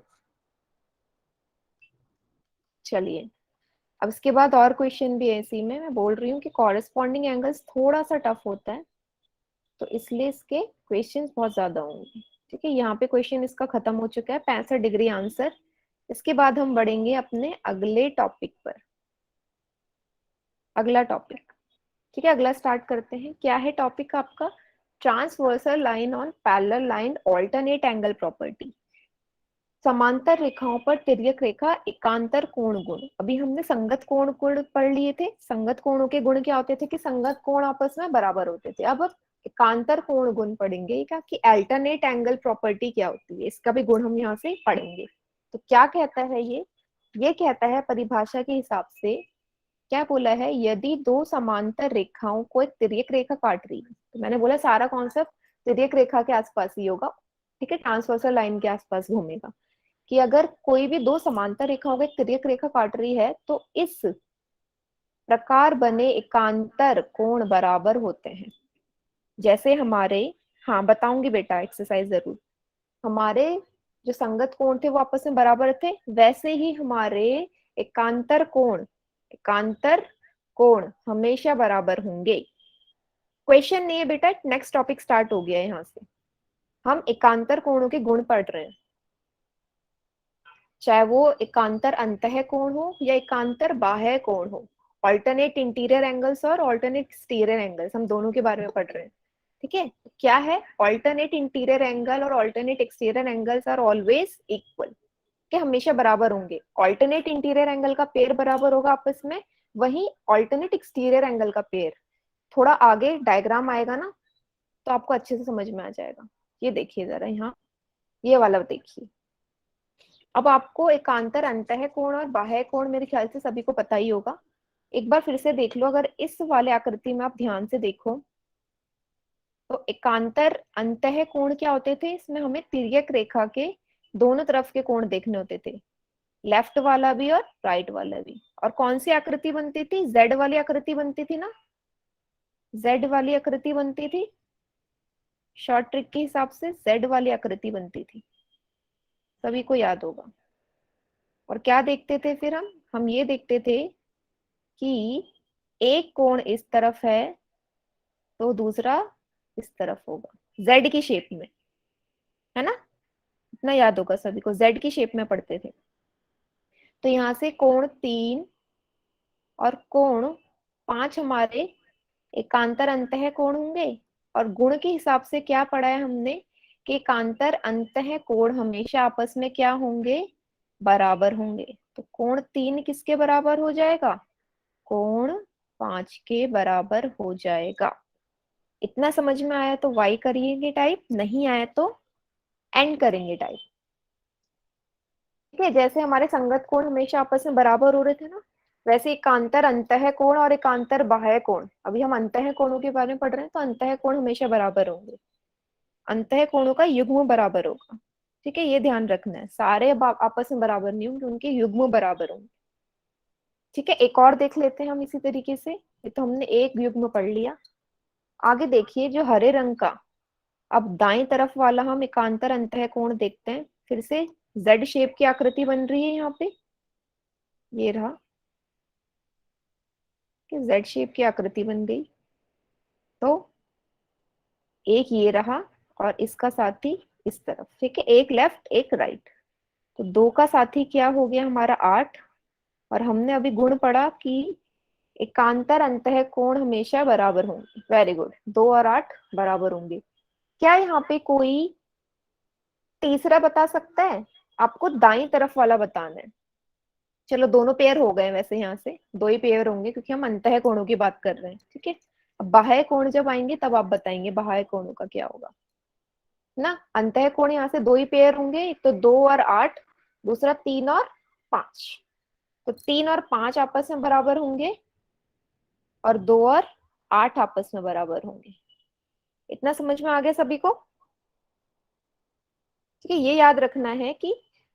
चलिए, अब इसके बाद और क्वेश्चन भी है इसी में। मैं बोल रही हूँ कि कॉरेस्पॉन्डिंग एंगल्स थोड़ा सा टफ होता है, तो इसलिए इसके क्वेश्चंस बहुत ज्यादा होंगे। ठीक है, यहाँ पे क्वेश्चन इसका खत्म हो चुका है, 65 डिग्री आंसर। इसके बाद हम बढ़ेंगे अपने अगले टॉपिक पर। अगला टॉपिक, ठीक है, अगला स्टार्ट करते हैं। क्या है टॉपिक आपका? Transversal line on parallel line alternate angle property. समांतर रेखाओं पर तिर्यक रेखा एकांतर कोण गुण। अभी हमने संगत कोण गुण पढ़ लिए थे। संगत कोणों के गुण क्या होते थे कि संगत कोण आपस में बराबर होते थे। अब एकांतर कोण गुण पढ़ेंगे क्या कि अल्टरनेट एंगल प्रॉपर्टी क्या होती है, इसका भी गुण हम यहाँ से पढ़ेंगे। तो क्या कहता है ये कहता है परिभाषा के हिसाब से, क्या बोला है, यदि दो समांतर रेखाओं को एक तिर्यक रेखा काट रही है, तो मैंने बोला सारा कॉन्सेप्ट तिर्यक रेखा के आसपास ही होगा। ठीक है, ट्रांसवर्सल लाइन के आसपास घूमेगा कि अगर कोई भी दो समांतर रेखाओं को एक तिर्यक रेखा काट रही है तो इस प्रकार बने एकांतर कोण बराबर होते हैं। जैसे हमारे, हाँ बताऊंगी बेटा, एक्सरसाइज जरूर। हमारे जो संगत कोण थे वो आपस में बराबर थे, वैसे ही हमारे एकांतर कोण, एकांतर कोण हमेशा बराबर होंगे। क्वेश्चन नहीं है बेटा, नेक्स्ट टॉपिक स्टार्ट हो गया है। यहाँ से हम एकांतर कोणों के गुण पढ़ रहे हैं, चाहे वो एकांतर अंतः कोण हो या एकांतर बाह्य कोण हो। ऑल्टरनेट इंटीरियर एंगल्स और ऑल्टरनेट एक्सटीरियर एंगल्स, हम दोनों के बारे में पढ़ रहे हैं। ठीक है, क्या है, ऑल्टरनेट इंटीरियर एंगल और alternate exterior angles are always equal, के हमेशा बराबर होंगे। ऑल्टरनेट इंटीरियर एंगल का पेयर बराबर होगा आपस में, वही ऑल्टरनेट एक्सटीरियर एंगल का पेयर। थोड़ा आगे डायग्राम आएगा ना तो आपको अच्छे से समझ में आ जाएगा। ये देखिए जरा यहाँ, ये वाला देखिए। अब आपको एकांतर अंतः कोण और बाह्य कोण मेरे ख्याल से सभी को पता ही होगा। एक बार फिर से देख लो, अगर इस वाले आकृति में आप ध्यान से देखो तो एकांतर अंतः कोण क्या होते थे, इसमें हमें तिर्यक रेखा के दोनों तरफ के कोण देखने होते थे, लेफ्ट वाला भी और राइट वाला भी। और कौन सी आकृति बनती थी, जेड वाली आकृति बनती थी ना, जेड वाली आकृति बनती थी। शॉर्ट ट्रिक के हिसाब से जेड वाली आकृति बनती थी, सभी को याद होगा। और क्या देखते थे फिर हम ये देखते थे कि एक कोण इस तरफ है तो दूसरा इस तरफ होगा, जेड की शेप में, है ना। इतना याद होगा सभी को, जेड की शेप में पढ़ते थे। तो यहाँ से कोण 3 और कोण 5 हमारे एकांतर अंतः कोण होंगे। और गुण के हिसाब से क्या पढ़ा है हमने कि एकांतर अंतः कोण हमेशा आपस में क्या होंगे, बराबर होंगे। तो कोण 3 किसके बराबर हो जाएगा, कोण 5 के बराबर हो जाएगा। इतना समझ में आया तो y करिएंगे टाइप, नहीं आया तो n करेंगे टाइप। ठीक है, जैसे हमारे संगत कोण हमेशा आपस में बराबर हो रहे थे ना, वैसे एकांतर अंतः कोण और एकांतर बाह्य कोण, अभी हम अंतः कोणों के बारे में पढ़ रहे हैं, तो अंतः कोण हमेशा बराबर होंगे, अंतः कोणों का युग्म बराबर होगा। ठीक है, ये ध्यान रखना है, सारे आपस में बराबर नहीं होंगे, उनके युग्म बराबर होंगे। ठीक है, एक और देख लेते हैं हम इसी तरीके से। ये तो हमने एक युग्म पढ़ लिया। आगे देखिए जो हरे रंग का, अब दाएं तरफ वाला हम एकांतर अंतः कोण देखते हैं फिर से। जेड शेप की आकृति बन रही है यहाँ पे, ये रहा कि जेड शेप की आकृति बन गई। तो एक ये रहा और इसका साथी इस तरफ, ठीक है, एक लेफ्ट एक राइट। तो दो का साथी क्या हो गया हमारा 8। और हमने अभी गुण पढ़ा कि एकांतर अंतः कोण हमेशा बराबर होंगे। वेरी गुड, 2 और 8 बराबर होंगे। क्या यहाँ पे कोई तीसरा बता सकता है? आपको दाई तरफ वाला बताना है। चलो दोनों पेयर हो गए, वैसे यहाँ से दो ही पेयर होंगे क्योंकि हम अंतः कोणों की बात कर रहे हैं, ठीक है। अब बाह्य कोण जब आएंगे तब आप बताएंगे बाह्य कोणों का क्या होगा ना। अंतः कोण यहाँ से दो ही पेयर होंगे, एक तो 2 और 8, दूसरा 3 और 5। तो 3 और 5 आपस में बराबर होंगे और 2 और 8 आपस में बराबर होंगे। इतना समझ में आ गया सभी को? ठीक है, ये याद रखना है कि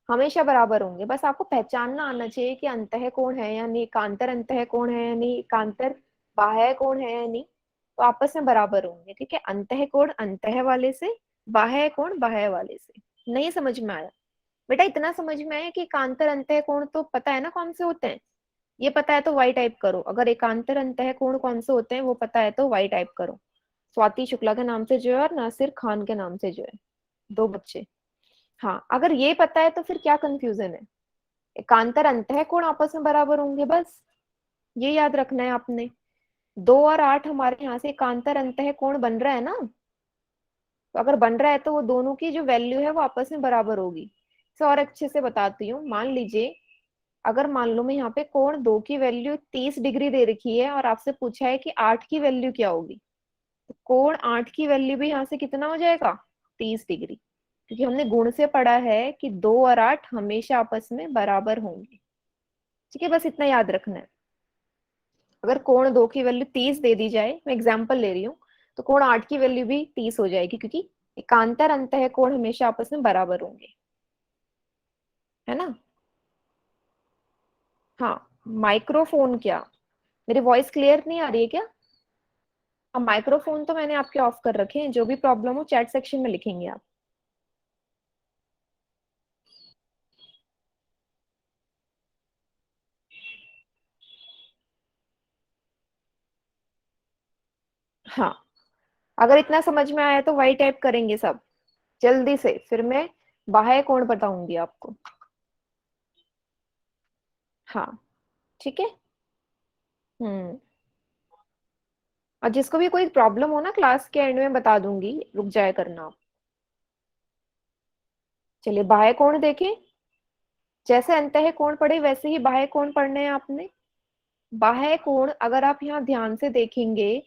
हमेशा बराबर होंगे। बस आपको पहचानना आना चाहिए कि अंतः कोण है या नहीं, एकांतर अंतः कोण है या नहीं, एकांतर बाह्य कोण है या नहीं। तो आपस में बराबर होंगे, ठीक है। अंतः कोण अंतः वाले से, बाह्य कोण बाह्य वाले से। नहीं समझ में आया बेटा? इतना समझ में आया कि एकांतर अंतः कोण तो पता है ना कौन से होते हैं। ये पता है तो वाई टाइप करो। अगर एकांतर अंतः कोण कौन से होते हैं वो पता है तो वाई टाइप करो। स्वाति शुक्ला के नाम से जो है और नासिर खान के नाम से जो है, दो बच्चे। हाँ, अगर ये पता है तो फिर क्या कंफ्यूजन है? एकांतर अंतः कोण आपस में बराबर होंगे, बस ये याद रखना है आपने। 2 और 8 हमारे यहाँ से एकांतर अंतः कोण बन रहा है ना। तो अगर बन रहा है तो वो दोनों की जो वैल्यू है वो आपस में बराबर होगी। इसे और अच्छे से बताती हूँ। मान लीजिए, अगर मान लो मैं यहाँ पे कोण 2 की वैल्यू 30 डिग्री दे रखी है और आपसे पूछा है कि 8 की वैल्यू क्या होगी, तो कोण 8 की वैल्यू भी यहाँ से कितना हो जाएगा? 30 डिग्री। क्योंकि हमने गुण से पढ़ा है कि 2 और 8 हमेशा आपस में बराबर होंगे, ठीक है। बस इतना याद रखना है। अगर कोण 2 की वैल्यू 30 दे दी जाए, मैं एग्जाम्पल ले रही हूँ, तो कोण 8 की वैल्यू भी 30 हो जाएगी क्योंकि एकांतर अंतः कोण हमेशा आपस में बराबर होंगे, है ना। हाँ, माइक्रोफोन क्या, मेरी वॉइस क्लियर नहीं आ रही है क्या? अब माइक्रोफोन तो मैंने आपके ऑफ कर रखे हैं, जो भी प्रॉब्लम हो चैट सेक्शन में लिखेंगे आप। हाँ, अगर इतना समझ में आया तो वही टाइप करेंगे सब जल्दी से, फिर मैं बाह्य कोण बताऊंगी आपको। हाँ, ठीक है। हम्म। और जिसको भी कोई प्रॉब्लम हो ना क्लास के एंड में बता दूंगी, रुक जाया करना आप। चलिए बाह्य कोण देखें। जैसे अंतः कोण पढ़े वैसे ही बाह्य कोण पढ़ने हैं आपने। बाह्य कोण अगर आप यहाँ ध्यान से देखेंगे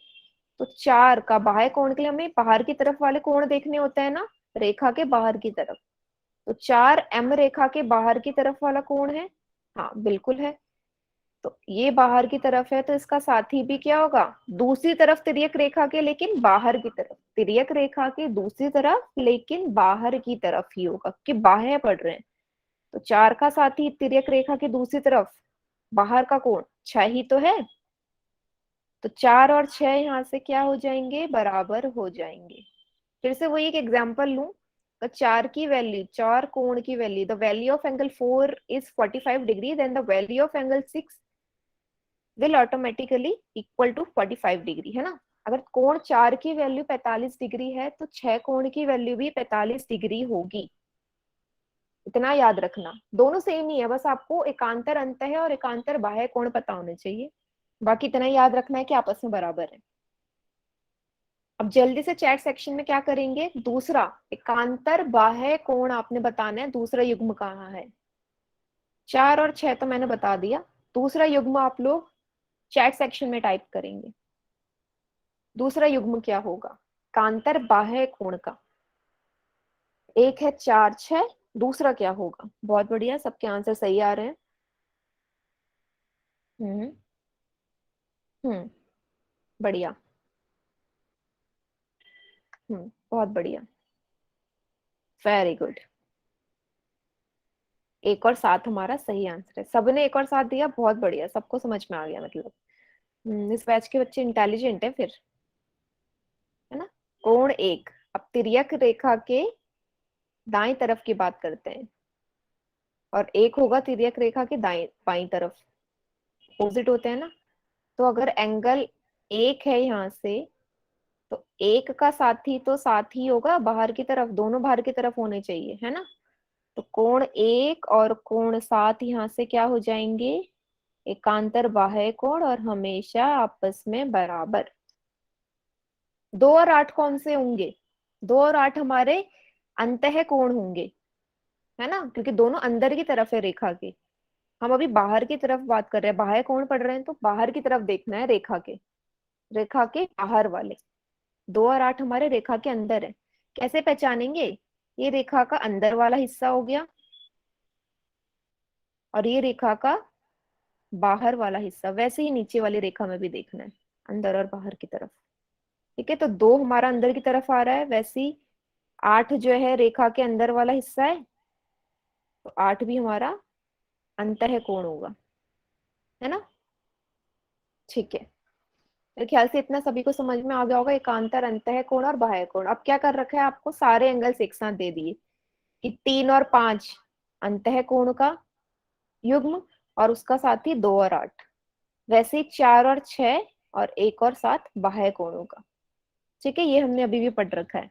तो 4 का बाह्य कोण के लिए हमें बाहर की तरफ वाले कोण देखने होते हैं ना, रेखा के बाहर की तरफ। तो 4 M रेखा के बाहर की तरफ वाला कोण है। हाँ बिल्कुल है। तो ये बाहर की तरफ है तो इसका साथी भी क्या होगा? दूसरी तरफ तिर्यक रेखा के लेकिन बाहर की तरफ, तिर्यक रेखा के दूसरी तरफ लेकिन बाहर की तरफ ही होगा कि बाह्य पढ़ रहे हैं। तो 4 का साथी तिर्यक रेखा की दूसरी तरफ, बाहर का कोण 6 ही तो है। तो 4 और 6 यहाँ से क्या हो जाएंगे? बराबर हो जाएंगे। फिर से वही एक एग्जांपल लूं, तो 4 की वैल्यू, 4 कोण की value, the value of angle 4 is 45 degree, then the value of angle 6 will automatically equal to 45 degree, है ना। अगर कोण 4 की वैल्यू 45 डिग्री है तो 6 कोण की वैल्यू भी 45 डिग्री होगी। इतना याद रखना, दोनों सेम ही है, बस आपको एकांतर अंतः और एकांतर बाह्य कोण पता होने चाहिए। बाकी इतना याद रखना है कि आपस में बराबर है। अब जल्दी से चैट सेक्शन में क्या करेंगे? दूसरा एकांतर बाह्य कोण आपने बताना है, दूसरा युग्म कहाँ है। 4 और 6 तो मैंने बता दिया, दूसरा युग्म आप लोग चैट सेक्शन में टाइप करेंगे। दूसरा युग्म क्या होगा कांतर बाह्य कोण का? एक है 4 6, दूसरा क्या होगा? बहुत बढ़िया, सबके आंसर सही आ रहे हैं। हम्म। हम्म। बढ़िया। बहुत बढ़िया। Very good. 1 और 7 हमारा सही आंसर है। सबने 1 और 7 दिया, बहुत बढ़िया, सबको समझ में आ गया मतलब। इस बैच के बच्चे इंटेलिजेंट है फिर, है ना। कोण 1, अब तिर्यक रेखा के दाएं तरफ की बात करते हैं। और एक होगा तिर्यक रेखा के दाएं बाईं तरफ, अपोजिट होते हैं ना। तो अगर एंगल एक है यहाँ से, तो एक का साथी तो साथ ही होगा बाहर की तरफ, दोनों बाहर की तरफ होने चाहिए, है ना। तो कोण एक और कोण सात यहाँ से क्या हो जाएंगे, एकांतर बाह्य कोण और हमेशा आपस में बराबर। 2 और 8 कौन से होंगे, 2 और 8 हमारे अंतः कोण होंगे, है ना, क्योंकि दोनों अंदर की तरफ है रेखा के। हम अभी बाहर की तरफ बात कर रहे हैं, बाह्य कोण पढ़ रहे हैं, तो बाहर की तरफ देखना है रेखा के, रेखा के बाहर वाले। 2 और 8 हमारे रेखा के अंदर है। कैसे पहचानेंगे, ये रेखा का अंदर वाला हिस्सा हो गया और ये रेखा का बाहर वाला हिस्सा। वैसे ही नीचे वाली रेखा में भी देखना है, अंदर और बाहर की तरफ। ठीक है, तो 2 हमारा अंदर की तरफ आ रहा है, वैसे ही 8 जो है रेखा के अंदर वाला हिस्सा है, तो 8 भी हमारा अंतः कोण होगा, है ना। ठीक है, मेरे ख्याल से इतना सभी को समझ में आ गया होगा, एकांतर अंतः कोण और बाह्य कोण। अब क्या कर रखा है, आपको सारे एंगल्स एक साथ दे दिए कि 3 और 5 अंतः कोण का युग्म, और उसका साथी 2 और 8। वैसे ही 4 और 6 और 1 और 7 बाह्य कोणों का। ठीक है, ये हमने अभी भी पढ़ रखा है।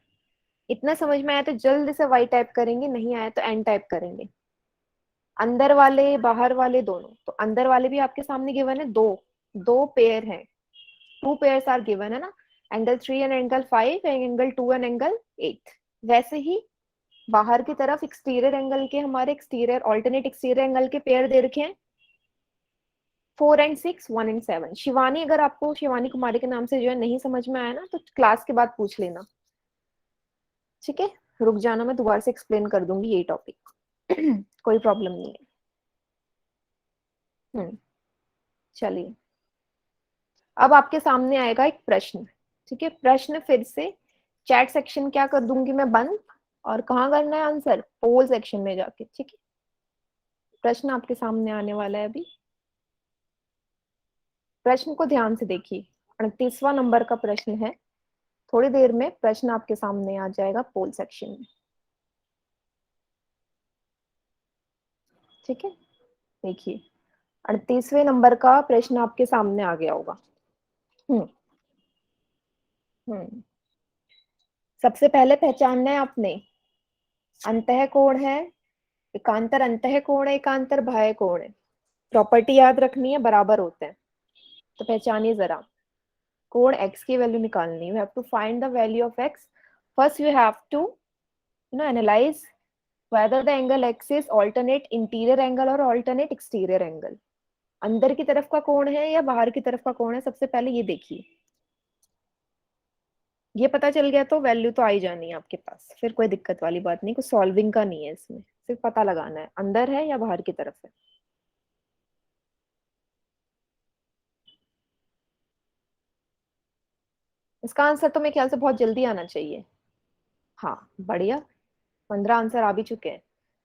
इतना समझ में आया तो जल्दी से वाई टाइप करेंगे, नहीं आया तो एन टाइप करेंगे। अंदर वाले बाहर वाले दोनों, तो अंदर वाले भी आपके सामने गिवन है, दो दो पेयर है, 2 पेयर्स आर गिवन, है ना। Angle 3 and angle 5, angle 2 and angle 8। वैसे ही बाहर की तरफ एक्सटीरियर एंगल के, हमारे एक्सटीरियर ऑल्टरनेट एक्सटीरियर एंगल के पेयर दे रखे हैं, 4 एंड 6, 1 एंड 7। शिवानी, अगर आपको शिवानी कुमारी के नाम से जो है नहीं समझ में आया ना, तो क्लास के बाद पूछ लेना। ठीक है, रुक जाना, मैं दोबारा से एक्सप्लेन कर दूंगी ये टॉपिक। कोई प्रॉब्लम नहीं है। चलिए, अब आपके सामने आएगा एक प्रश्न। ठीक है, प्रश्न फिर से चैट सेक्शन क्या कर दूंगी मैं बंद, और कहाँ करना है आंसर, पोल सेक्शन में जाके। ठीक है, प्रश्न आपके सामने आने वाला है अभी, प्रश्न को ध्यान से देखिए। 38वां नंबर का प्रश्न है, थोड़ी देर में प्रश्न आपके सामने आ जाएगा पोल सेक्शन में। ठीक है, देखिए 38वें नंबर का प्रश्न आपके सामने आ गया होगा। हम्म हम्म सबसे पहले पहचानना है आपने, अंतः कोण है, एकांतर अंतः कोण है, एकांतर बाह्य कोण है। प्रॉपर्टी याद रखनी है, बराबर होते हैं। तो पहचानिए जरा, कोण x की वैल्यू निकालनी, you have to find the value of x। First you have to analyse whether the angle x is alternate interior angle और alternate exterior angle। अंदर की तरफ का कोण है या बाहर की तरफ का कोण है, सबसे पहले ये देखिए। ये पता चल गया तो वैल्यू तो आई जानी है आपके पास, फिर कोई दिक्कत वाली बात नहीं, कुछ सॉल्विंग का नहीं है इसमें, सिर्फ पता लगाना है अंदर है या बाहर की तरफ है। इसका आंसर तो मेरे ख्याल से बहुत जल्दी आना चाहिए। हाँ, बढ़िया, 15 आंसर आ भी चुके हैं।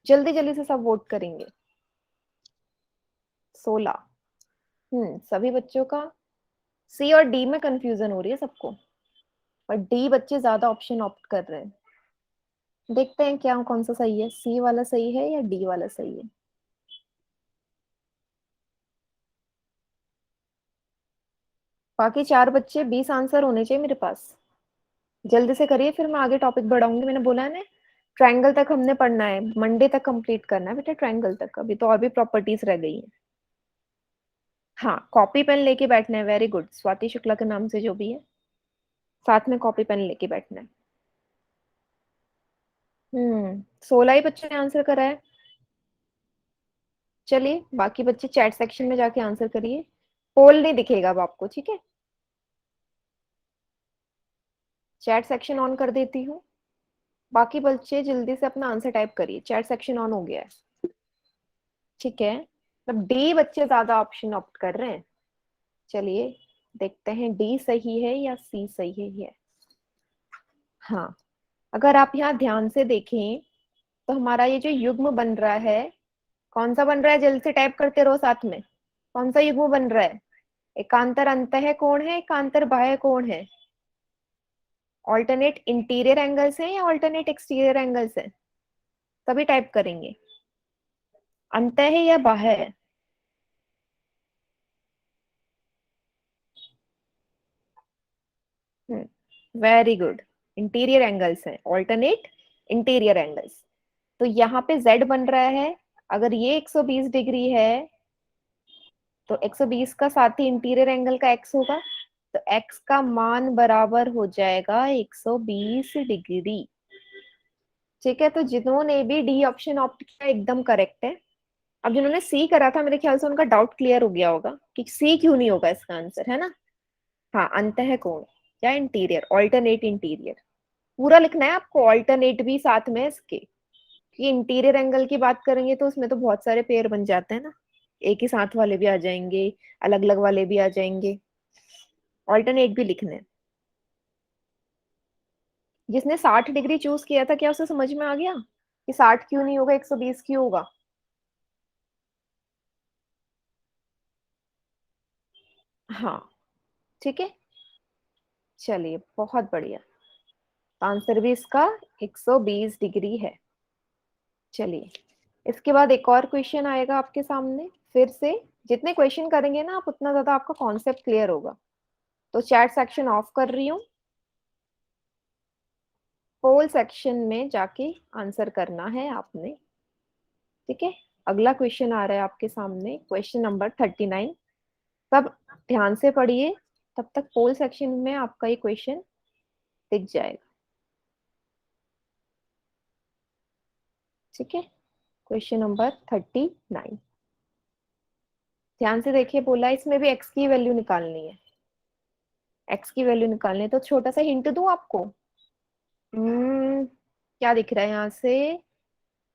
जल्दी जल्दी से सब वोट करेंगे। 16। सभी बच्चों का। सी और डी में कंफ्यूजन हो रही है सबको, और डी बच्चे ज्यादा ऑप्शन ऑप्ट कर रहे हैं। देखते हैं क्या कौन सा सही है, सी वाला सही है या डी वाला सही है। बाकी 4 बच्चे, 20 आंसर होने चाहिए मेरे पास। जल्दी से करिए, फिर मैं आगे टॉपिक बढ़ाऊंगी। मैंने बोला है ना, ट्रायंगल तक हमने पढ़ना है, मंडे तक कंप्लीट करना है बेटा ट्रायंगल तक, अभी तो और भी प्रॉपर्टीज रह गई हैं। हाँ, कॉपी पेन लेके बैठना है, वेरी गुड, स्वाति शुक्ला के नाम से जो भी है, साथ में कॉपी पेन लेके बैठना है। 16 ही बच्चों ने आंसर करा है। चलिए, बाकी बच्चे चैट सेक्शन में जाके आंसर करिए, पोल नहीं दिखेगा अब आपको। ठीक है, चैट सेक्शन ऑन कर देती हूँ, बाकी बच्चे जल्दी से अपना आंसर टाइप करिए, चैट सेक्शन ऑन हो गया है। ठीक है, मतलब डी बच्चे ज्यादा ऑप्शन ऑप्ट कर रहे हैं। चलिए देखते हैं डी सही है या सी सही है। हाँ, अगर आप यहाँ ध्यान से देखें, तो हमारा ये जो युग्म बन रहा है, कौन सा बन रहा है, जल्दी से टाइप करते रहो साथ में। कौन सा युग्म बन रहा है, एकांतर अंतः कोण है, एकांतर बाह्य कोण है। ऑल्टरनेट इंटीरियर एंगल्स है या ऑल्टरनेट एक्सटीरियर एंगल्स है, तभी टाइप करेंगे। अंत है या बाह्य है? Very good. इंटीरियर एंगल्स हैं, ऑल्टरनेट इंटीरियर एंगल्स। तो यहाँ पे z बन रहा है, अगर ये 120 डिग्री है तो 120 का साथ ही इंटीरियर एंगल का x होगा, तो x का मान बराबर हो जाएगा 120 डिग्री। ठीक है, तो जिन्होंने भी डी ऑप्शन ऑप्ट किया एकदम करेक्ट है। अब जिन्होंने सी करा था, मेरे ख्याल से उनका डाउट क्लियर हो गया होगा कि सी क्यों नहीं होगा इसका आंसर, है ना। हाँ, अंतः कोण या इंटीरियर, ऑल्टरनेट इंटीरियर पूरा लिखना है आपको, ऑल्टरनेट भी साथ में इसके। कि इंटीरियर एंगल की बात करेंगे तो उसमें तो बहुत सारे पेयर बन जाते हैं ना, एक ही साथ वाले भी आ जाएंगे, अलग अलग वाले भी आ जाएंगे, ऑल्टरनेट भी लिखने हैं। जिसने 60 डिग्री चूज किया था, क्या उसे समझ में आ गया कि 60 क्यों नहीं होगा, 120 क्यों होगा? हाँ, ठीक है। चलिए, बहुत बढ़िया। आंसर भी इसका 120 डिग्री है। चलिए, इसके बाद एक और क्वेश्चन आएगा आपके सामने। फिर से जितने क्वेश्चन करेंगे ना आप, उतना ज्यादा आपका कॉन्सेप्ट क्लियर होगा। तो चैट सेक्शन ऑफ कर रही हूँ, पोल सेक्शन में जाके आंसर करना है आपने। ठीक है, अगला क्वेश्चन आ रहा है आपके सामने, क्वेश्चन नंबर 39। सब ध्यान से पढ़िए, तब तक पोल सेक्शन में आपका ये क्वेश्चन दिख जाएगा। ठीक है, क्वेश्चन नंबर 39, ध्यान से देखिए। बोला इसमें भी एक्स की वैल्यू निकालनी है, एक्स की वैल्यू निकालनी है। तो छोटा सा हिंट दूं आपको। क्या दिख रहा है यहाँ से?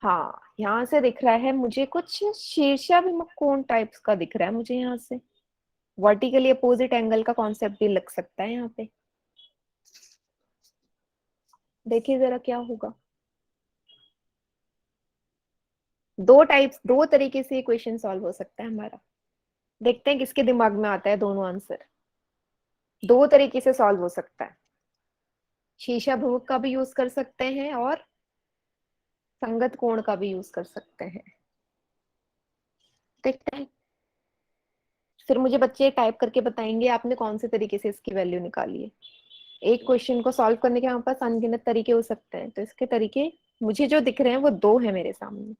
हाँ, यहाँ से दिख रहा है मुझे कुछ शीर्षाभिमुख कोण टाइप्स का दिख रहा है मुझे यहाँ से। वर्टिकली अपोजिट एंगल का कॉन्सेप्ट भी लग सकता है यहाँ पे। देखिए जरा क्या होगा। दो तरीके से क्वेश्चन सॉल्व हो सकता है हमारा। देखते हैं किसके दिमाग में आता है दोनों आंसर। दो तरीके से सॉल्व हो सकता है, शीर्षाभिमुख का भी यूज कर सकते हैं और संगत कोण का भी यूज कर सकते हैं। देखते हैं, फिर मुझे बच्चे टाइप करके बताएंगे आपने कौन से तरीके से इसकी वैल्यू निकाली है। एक क्वेश्चन को सॉल्व करने के हमारे पास अनगिनत तरीके हो सकते हैं, तो इसके तरीके मुझे जो दिख रहे हैं वो दो है मेरे सामने।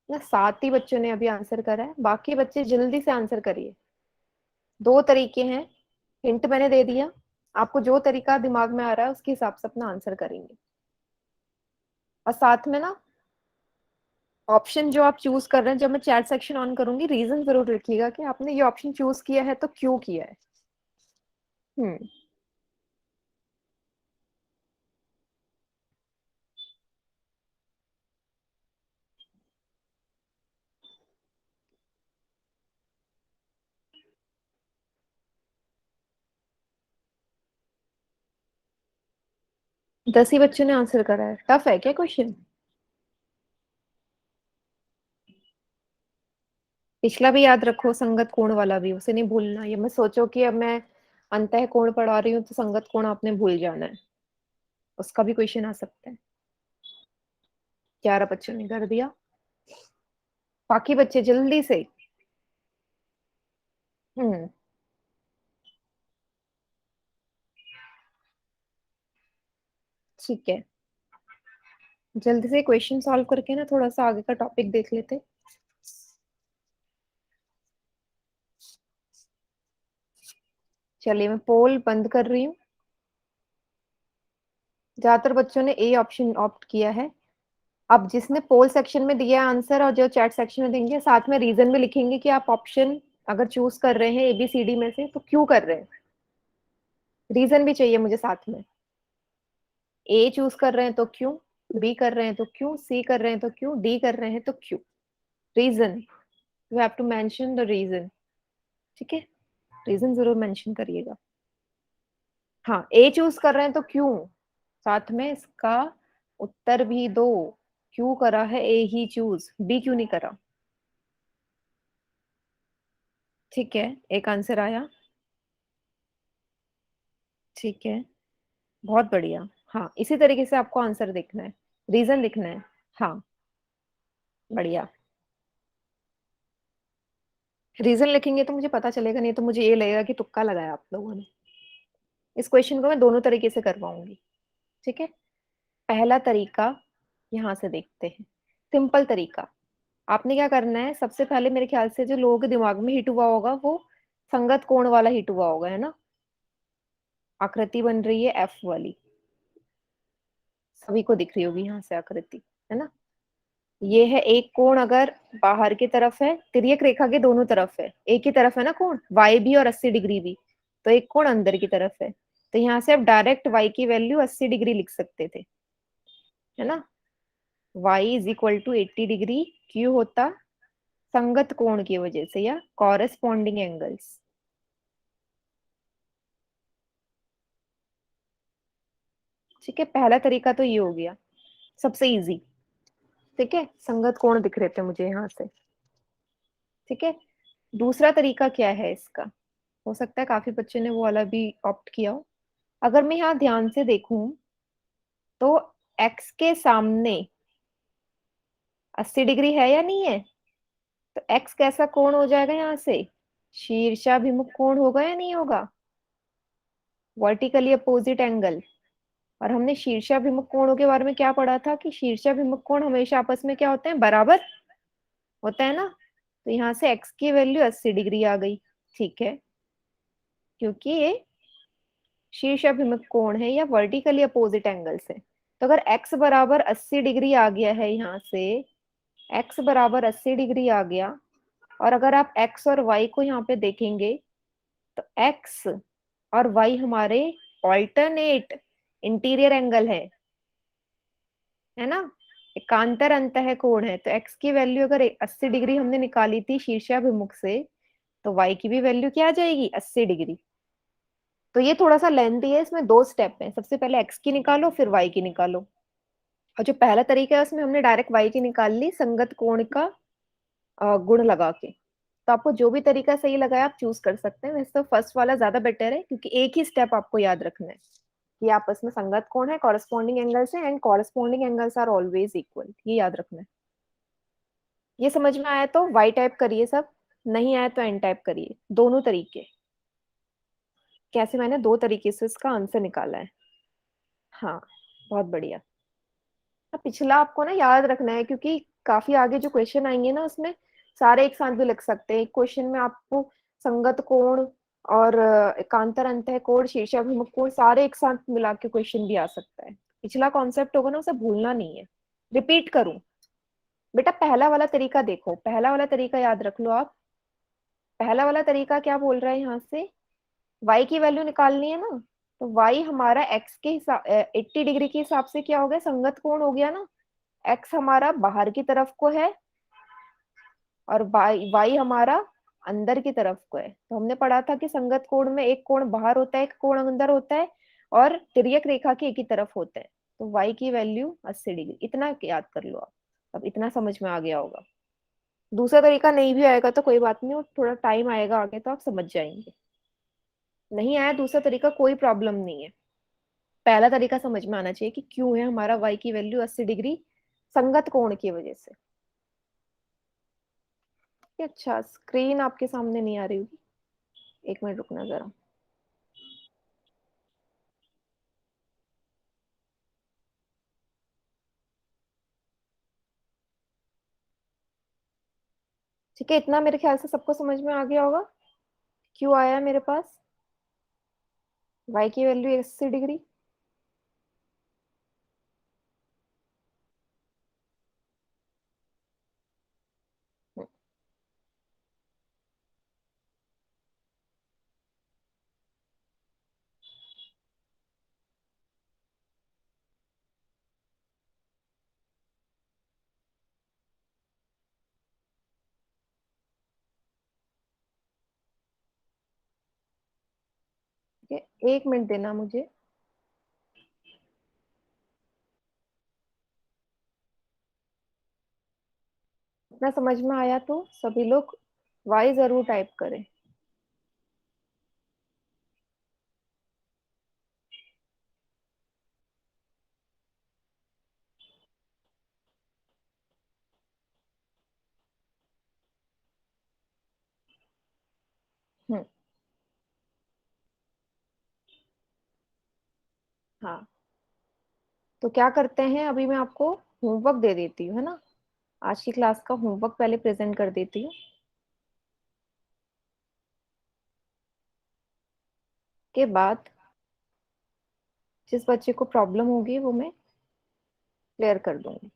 ना, 7 ही बच्चों ने अभी आंसर करा है, बाकी बच्चे जल्दी से आंसर करिए। दो तरीके हैं, हिंट मैंने दे दिया, आपको जो तरीका दिमाग में आ रहा है उसके हिसाब से अपना आंसर करेंगे। और साथ में ना, ऑप्शन जो आप चूज कर रहे हैं, जब मैं चैट सेक्शन ऑन करूंगी रीजन जरूर लिखिएगा कि आपने ये ऑप्शन चूज किया है तो क्यों किया है। हम्म। 10 ही बच्चों ने आंसर करा है, टफ है क्या क्वेश्चन? पिछला भी याद रखो, संगत कोण वाला भी, उसे नहीं भूलना। ये मत सोचो कि अब मैं अंतः कोण पढ़ा रही हूँ तो संगत कोण आपने भूल जाना है, उसका भी क्वेश्चन आ सकता है। 11 बच्चों ने कर दिया, बाकी बच्चे जल्दी से। हम्म। ठीक है, जल्दी से क्वेश्चन सॉल्व करके ना थोड़ा सा आगे का टॉपिक देख लेते। चलिए, मैं पोल बंद कर रही हूँ। ज्यादातर बच्चों ने ए ऑप्शन ऑप्ट किया है। अब जिसने पोल सेक्शन में दिया आंसर और जो चैट सेक्शन में देंगे, साथ में रीजन भी लिखेंगे कि आप ऑप्शन अगर चूज कर रहे हैं ABCD में से तो क्यों कर रहे हैं। रीजन भी चाहिए मुझे साथ में। ए चूज कर रहे हैं तो क्यों, बी कर रहे हैं तो क्यों, सी कर रहे हैं तो क्यों, डी कर रहे हैं तो क्यों। Reason, you have to mention the reason. ठीक है, रीजन जरूर मेंशन करिएगा। हाँ, ए चूज कर रहे हैं तो क्यों, साथ में इसका उत्तर भी दो। क्यों करा है ए ही चूज, बी क्यों नहीं करा? ठीक है, एक आंसर आया। ठीक है, बहुत बढ़िया। हाँ, इसी तरीके से आपको आंसर देखना है, रीजन लिखना है। हाँ, बढ़िया। रीजन लिखेंगे तो मुझे पता चलेगा, नहीं तो मुझे ये लगेगा कि तुक्का लगाया आप लोगों ने। इस क्वेश्चन को मैं दोनों तरीके से करवाऊंगी, ठीक है। पहला तरीका यहाँ से देखते हैं, सिंपल तरीका। आपने क्या करना है, सबसे पहले मेरे ख्याल से जो लोगों के दिमाग में हिट हुआ होगा वो संगत कोण वाला हिट हुआ होगा, है ना। आकृति बन रही है एफ वाली, सभी को दिख रही होगी यहाँ से आकृति, है ना। ये है एक कोण, अगर बाहर की तरफ है, तिर्यक रेखा के दोनों तरफ है, एक ही तरफ है ना कोण, वाई भी और 80 डिग्री भी, तो एक कोण अंदर की तरफ है। तो यहाँ से आप डायरेक्ट वाई की वैल्यू 80 डिग्री लिख सकते थे, है ना। Y is equal to 80 degree, क्यों होता, संगत कोण की वजह से या कॉरेस्पॉन्डिंग एंगल्स। ठीक है, पहला तरीका तो ये हो गया, सबसे इजी। ठीक है, संगत कोण दिख रहे थे मुझे यहाँ से। ठीक है, दूसरा तरीका क्या है इसका, हो सकता है काफी बच्चे ने वो वाला भी ऑप्ट किया हो। अगर मैं यहाँ ध्यान से देखूं तो एक्स के सामने 80 डिग्री है या नहीं है, तो एक्स कैसा कोण हो जाएगा यहाँ से, शीर्षाभिमुख कोण होगा या नहीं होगा, वर्टिकली अपोजिट एंगल। और हमने शीर्षाभिमुख कोणों के बारे में क्या पढ़ा था कि शीर्षाभिमुख कोण हमेशा आपस में क्या होते हैं, बराबर होता है ना। तो यहाँ से x की वैल्यू 80 डिग्री आ गई, ठीक है, क्योंकि ये शीर्षाभिमुख कोण है या वर्टिकली अपोजिट एंगल से। तो अगर x बराबर 80 डिग्री आ गया है, यहाँ से x बराबर 80 डिग्री आ गया, और अगर आप x और y को यहाँ पे देखेंगे तो x और y हमारे ऑल्टरनेट इंटीरियर एंगल है ना, एकांतर अंतः कोण है। तो x की वैल्यू अगर 80 डिग्री हमने निकाली थी शीर्षाभिमुख से, तो y की भी वैल्यू क्या आ जाएगी, 80 डिग्री। तो ये थोड़ा सा लेंथी है, इसमें दो स्टेप है, सबसे पहले x की निकालो फिर y की निकालो। और जो पहला तरीका है उसमें हमने डायरेक्ट y की निकाल ली संगत कोण का गुण लगा के। तो आपको जो भी तरीका सही लगा है आप चूज कर सकते हैं, वैसे तो फर्स्ट वाला ज्यादा बेटर है, क्योंकि एक ही स्टेप आपको याद रखना है कि आपस में संगत कोण है, कॉरेस्पॉन्डिंग एंगल्स है, and corresponding angles are always equal, ये याद रखना है। ये समझ में आया तो वाई टाइप करिए सब, नहीं आया तो एन टाइप करिए, दोनों तरीके। कैसे, मैंने दो तरीके से इसका आंसर निकाला है। हाँ, बहुत बढ़िया। अब पिछला आपको ना याद रखना है, क्योंकि काफी आगे जो क्वेश्चन आएंगे ना उसमें सारे एक साथ भी लग सकते हैं। एक क्वेश्चन में आपको संगत कोण और एकांतर अंतः कोण, शीर्षाभिमुख कोण सारे एक साथ मिला के क्वेश्चन भी आ सकता है। पिछला कॉन्सेप्ट होगा ना उसे भूलना नहीं है। रिपीट करूं, बेटा पहला वाला तरीका देखो, पहला वाला तरीका याद रख लो आप। पहला वाला तरीका क्या बोल रहा है, यहाँ से y की वैल्यू निकालनी है ना, तो y हमारा x के हिसाब 80 डिग्री के हिसाब से क्या हो गया, संगत कोण हो गया ना। x हमारा बाहर की तरफ को है और y हमारा अंदर की तरफ को है। तो हमने पढ़ा था कि संगत कोण में एक कोण बाहर होता है, एक कोण अंदर होता है, और तिर्यक रेखा के एक ही तरफ होता है। तो y की वैल्यू 80 डिग्री, इतना याद कर लो आप। अब इतना समझ में आ गया होगा। दूसरा तरीका नहीं भी आएगा तो कोई बात नहीं, और थोड़ा टाइम आएगा आगे तो आप समझ जाएंगे। नहीं आया दूसरा तरीका, कोई प्रॉब्लम नहीं है, पहला तरीका समझ में आना चाहिए कि क्यों है हमारा y की वैल्यू 80 डिग्री संगत कोण की वजह से। अच्छा, स्क्रीन आपके सामने नहीं आ रही होगी, एक मिनट रुकना जरा। ठीक है, इतना मेरे ख्याल से सबको समझ में आ गया होगा क्यों आया मेरे पास y की वैल्यू 80 डिग्री। ठीक है, एक मिनट देना मुझे। इतना समझ में आया तो सभी लोग y जरूर टाइप करें। हाँ, तो क्या करते हैं, अभी मैं आपको होमवर्क दे देती हूँ, है ना। आज की क्लास का होमवर्क पहले प्रेजेंट कर देती हूँ, के बाद जिस बच्चे को प्रॉब्लम होगी वो मैं क्लियर कर दूंगी।